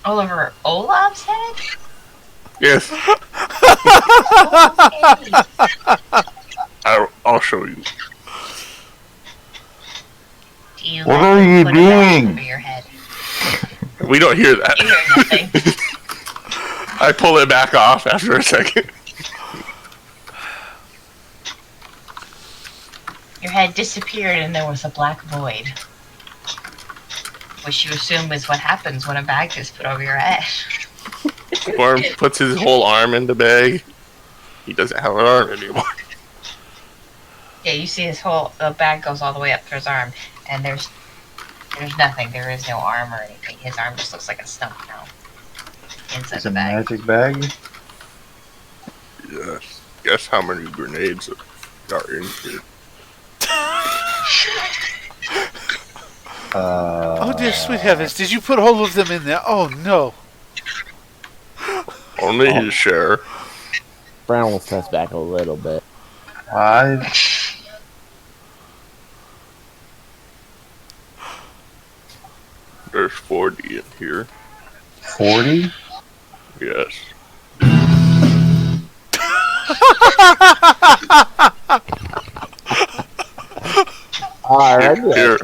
All over Olaf's head? Yes. Okay. I I'll show you. Do you What let are him you put a bag doing? over your head? We don't hear that. You hear nothing. I pull it back off after a second. Your head disappeared and there was a black void. Which you assume is what happens when a bag is put over your head. Worm puts his whole arm in the bag. He doesn't have an arm anymore. Yeah, you see the bag goes all the way up to his arm, and there's nothing. There is no arm or anything. His arm just looks like a stump now. Inside It's the a bag. magic bag. Yes. Guess how many grenades are in here? Oh dear sweet heavens! Did you put all of them in there? Oh no! Only his share. Brown will step back a little bit. 5. There's 40 in here. 40. Yes. Alright. Here.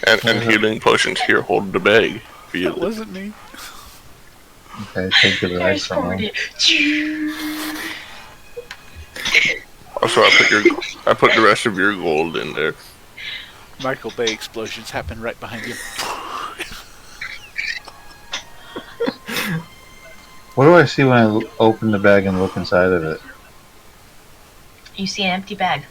And healing potions here. Hold the bag. Feel That it. wasn't me. Okay, take the bag There's from 40. him. Also, I put the rest of your gold in there. Michael Bay explosions happen right behind you. What do I see when I open the bag and look inside of it? You see an empty bag.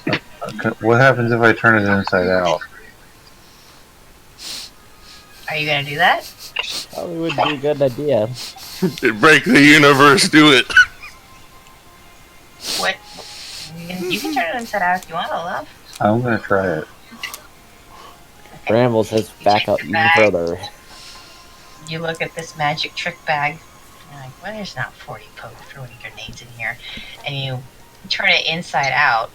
Okay, what happens if I turn it inside out? Are you gonna do that? Probably would be a good idea. Break the universe. Do it. What? You can turn it inside out if you want to, love. I'm gonna try it. Bramble says back up even further. You look at this magic trick bag. And you're like, well, there's not 40 throwing grenades in here. And you turn it inside out.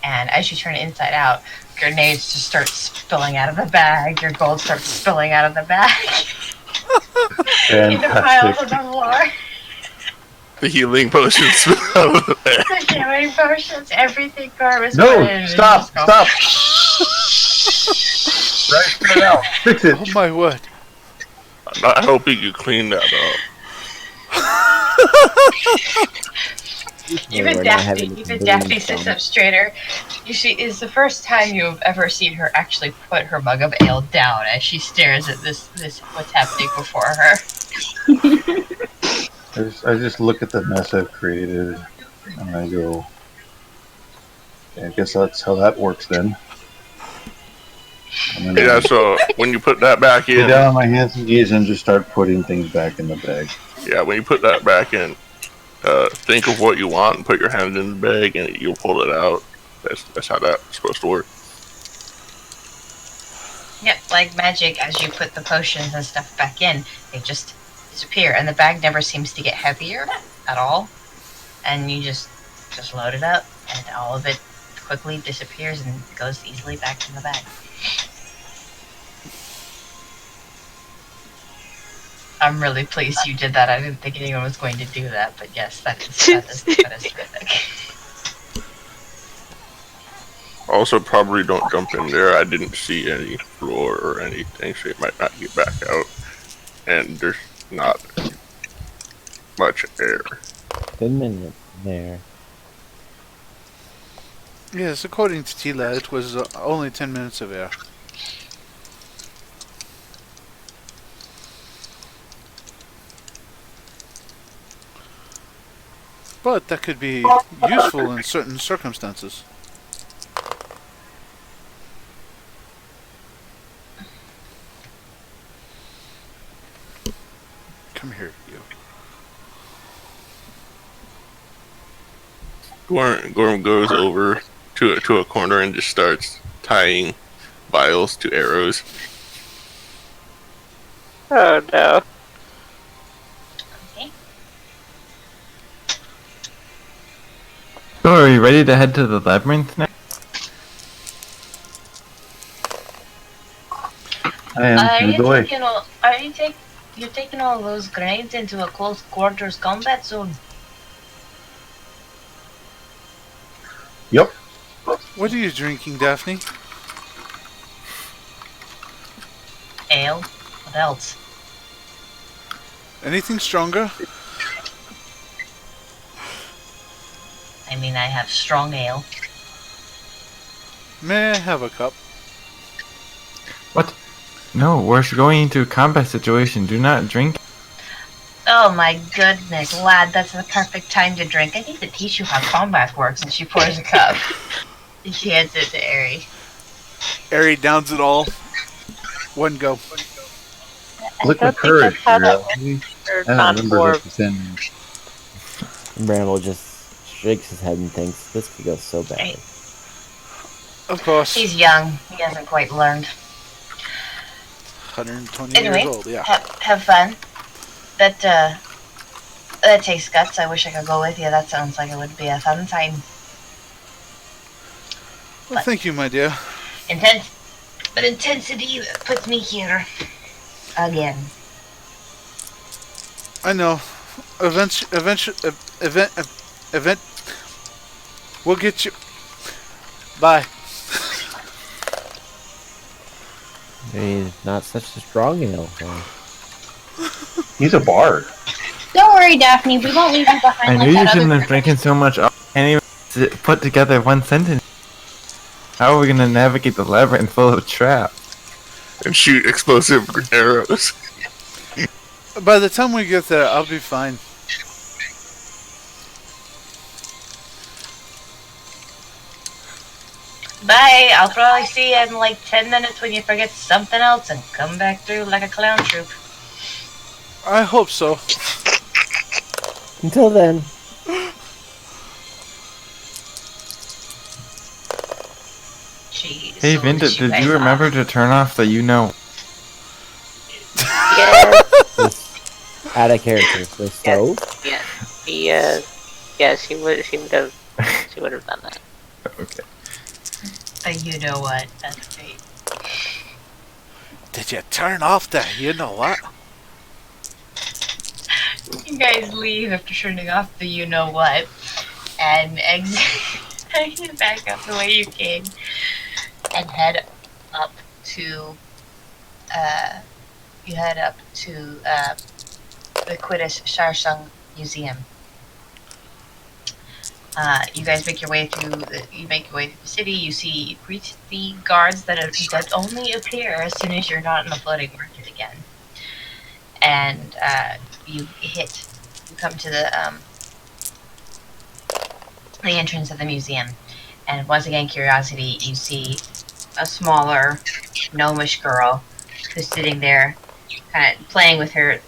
And as you turn it inside out, grenades just start spilling out of the bag. Your gold starts spilling out of the bag. Into piles on Fantastic. the floor. The healing potions spill out of the bag. The healing potions, everything garbage. No! Stop! Stop! Right, straight out. Fix it. Oh my word! I'm not helping you clean that up. Even Daphne sits up straighter. Is the first time you've ever seen her actually put her mug of ale down as she stares at this what's happening before her. I just look at the mess I've created and I go, yeah, I guess that's how that works then. And then Yeah, I so when you put that back get in, down on my hands and knees and just start putting things back in the bag. yeah, when you put that back in, think of what you want and put your hand in the bag and you'll pull it out. That's how that's supposed to work. Yep, like magic, as you put the potions and stuff back in, they just disappear, and the bag never seems to get heavier at all. And you just load it up, and all of it quickly disappears and goes easily back in the bag. I'm really pleased you did that. I didn't think anyone was going to do that, but yes, that is terrific. Also, probably don't jump in there. I didn't see any floor or anything, so you might not get back out. And there's not much air. 10 minutes there. Yes, according to Tila, it was only 10 minutes of air. But that could be useful in certain circumstances. Come here, you. Gorm goes over to a corner and just starts tying vials to arrows. Oh no. Okay. So are you ready to head to the labyrinth now? I am. Lead the way. Are you taking You're taking all those grenades into a close quarters combat zone. Yep. What are you drinking, Daphne? Ale? What else? Anything stronger? I mean, I have strong ale. May I have a cup? What? No, we're going into a combat situation. Do not drink. Oh my goodness, lad, that's the perfect time to drink. I need to teach you how combat works. And she pours a cup. And she hands it to Ari. Ari downs it all. One go. Liquid courage. how that I works. don't remember this within. Bramble just shakes his head and thinks this could go so badly. Of course. He's young. He hasn't quite learned. 120 Anyway, years old, yeah. have fun. That takes guts. I wish I could go with you. That sounds like it would be a fun time. Well, thank you, my dear. Intense, but intensity puts me here again. I know. Event. We'll get you. Bye. Maybe not such a strong ale. He's a bard. Don't worry, Daphne. We won't leave you behind I like knew you that shouldn't other have drinking so much. I can't even put together one sentence. How are we gonna navigate the labyrinth full of traps? And shoot explosive arrows. By the time we get there, I'll be fine. Bye. I'll probably see you in like 10 minutes when you forget something else and come back through like a clown troupe. I hope so. Until then. Jeez. Hey, Vinda, you did guys you remember off. to turn off the Yes. Out of character. The stove? Yeah, she would have done that. Okay. But you know what? That's great. Did you turn off the you know what? You guys leave after turning off the you know what and exit back up the way you came and head up to the Quidditch Charsong Museum. You guys make your way through the city. You greet the guards that only appear as soon as you're not in the floating market again. And you come to the entrance of the museum. And once again, curiosity, you see a smaller gnomish girl who's sitting there kind of playing with her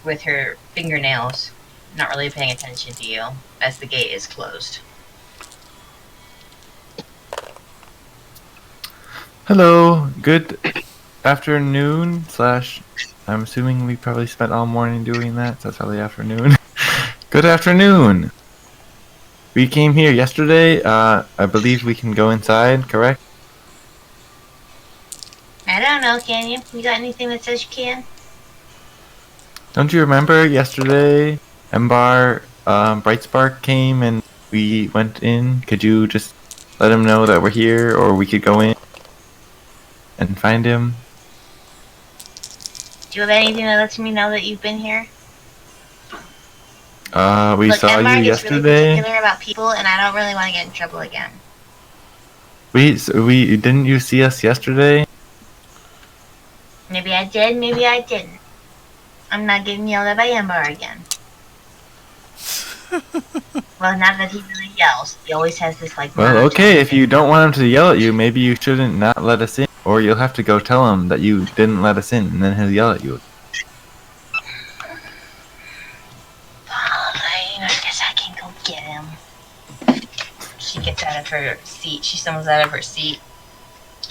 fingernails, not really paying attention to you as the gate is closed. Hello, good afternoon / I'm assuming we probably spent all morning doing that, so it's probably afternoon. Good afternoon! We came here yesterday, I believe we can go inside, correct? I don't know, can you? You got anything that says you can? Don't you remember yesterday, Embar, Brightspark came and we went in? Could you just let him know that we're here, or we could go in and find him? Do you have anything that lets me know that you've been here? We Look, saw Embar you gets really yesterday. particular about people, and I don't really want to get in trouble again. We didn't you see us yesterday? Maybe I did, maybe I didn't. I'm not getting yelled at by Embar again. Well, not that he really yells. He always has this like. Well, monotone okay, if thing. you don't want him to yell at you, maybe you shouldn't not let us in. Or you'll have to go tell him that you didn't let us in, and then he'll yell at you. Fine, I guess I can go get him. She gets out of her seat. She stumbles out of her seat.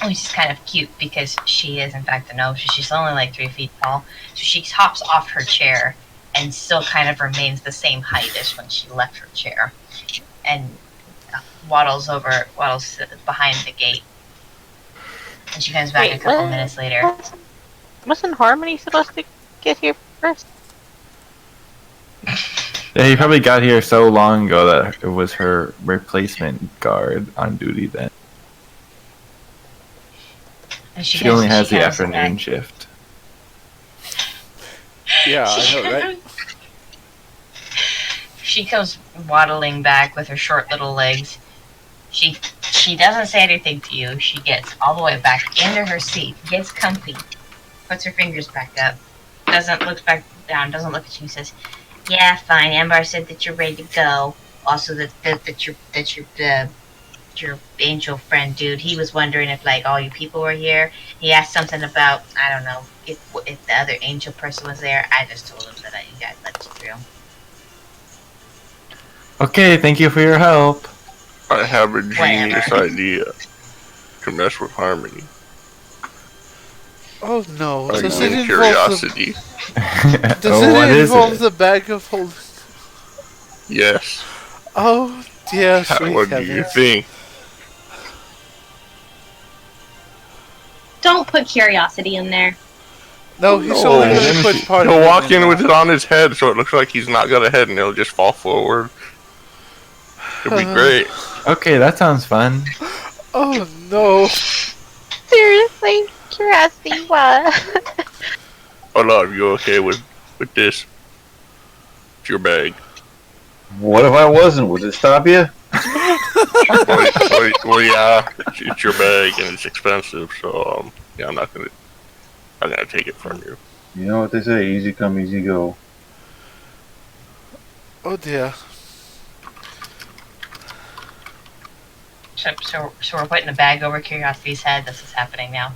Which is kind of cute because she is in fact a gnome. She's only like 3 feet tall. So she hops off her chair and still kind of remains the same height as when she left her chair. And waddles behind the gate. And she comes back a couple minutes later. Wasn't Harmony supposed to get here first? Yeah, he probably got here so long ago that it was her replacement guard on duty then. And She only has the comes afternoon back. shift. Yeah, I know, right? She comes waddling back with her short little legs. She doesn't say anything to you. She gets all the way back into her seat, gets comfy, puts her fingers back up, doesn't look back down, doesn't look at you, and says, "Yeah, fine. Ambar said that you're ready to go. Also, your angel friend dude. He was wondering if like all you people were here. He asked something about I don't know if the other angel person was there. I just told him that you guys let you through." Okay, thank you for your help. I have a genius idea to mess with Harmony. Oh no! I Does it mean, involve curiosity. What is it? the bag of holding? Yes. Oh dear, sweet What do you heavens. think? Don't put curiosity in there. No, he's No. only going to put part of He'll it walk in now. with it on his head, so it looks like he's not got a head, and he'll just fall forward. It'll be great. Okay, that sounds fun. Oh no! Seriously? Curiosity, what? Hold on, you okay with this? It's your bag. What if I wasn't? Would it stop you? Well, yeah, it's your bag and it's expensive, so yeah, I'm not gonna take it from you. You know what they say, easy come, easy go. Oh dear. So we're putting a bag over Curiosity's head. This is happening now.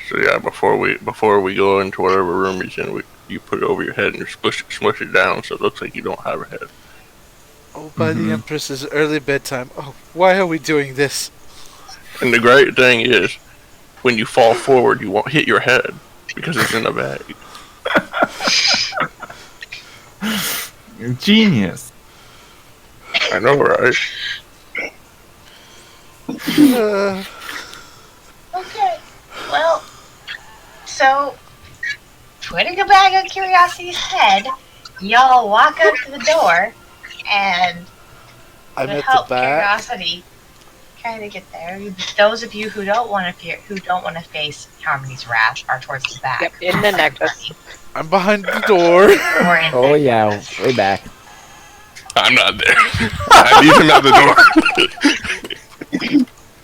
So yeah, before we go into whatever room he's in, you put it over your head and you smush it down, so it looks like you don't have a head. Oh, by the Empress's early bedtime. Oh, why are we doing this? And the great thing is, when you fall forward, you won't hit your head because it's in a bag. Genius. I know, right? Okay. Well, so putting a bag on Curiosity's head, y'all walk up to the door, and I'm to at help the back. Curiosity kind of get there. Those of you who don't want to face Harmony's wrath are towards the back. Yep, in the necklace. I'm behind the door. Or in Oh yeah, way back. I'm not there. I leave him at the door.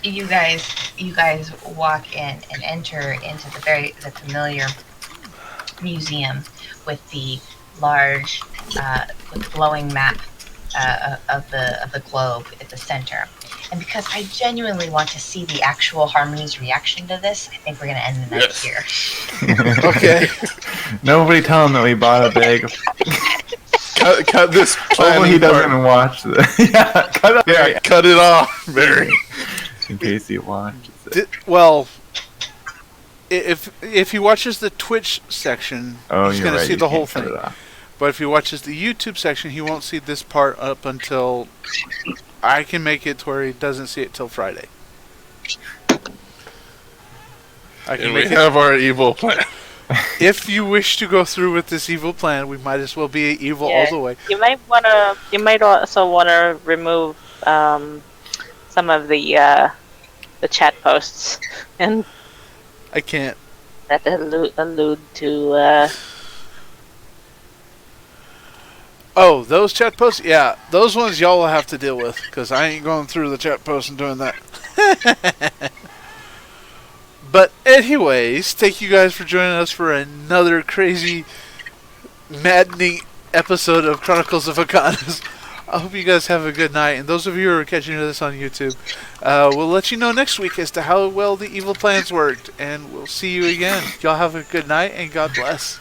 you guys walk in and enter into the familiar museum with the large with glowing map of the globe at the center. And because I genuinely want to see the actual Harmony's reaction to this, I think we're gonna end the night here. Okay. Nobody tell him that we bought a bag. Cut this Oh, planning he part. doesn't watch the. Yeah, cut it. Yeah, cut it off, Barry. In case he watches it. Well, if he watches the Twitch section, Oh, he's you're going to right. see you the whole can't cut thing. it off. But if he watches the YouTube section, he won't see this part up until I can make it to where he doesn't see it till Friday. I can And we make it. have our evil plan. If you wish to go through with this evil plan, we might as well be evil all Yeah. the way. You might also wanna remove some of the chat posts and I can't. that allude to Oh, those chat posts? Yeah, those ones y'all will have to deal with, because I ain't going through the chat posts and doing that. But anyways, thank you guys for joining us for another crazy, maddening episode of Chronicles of Vechaunus. I hope you guys have a good night, and those of you who are catching this on YouTube, we'll let you know next week as to how well the evil plans worked, and we'll see you again. Y'all have a good night, and God bless.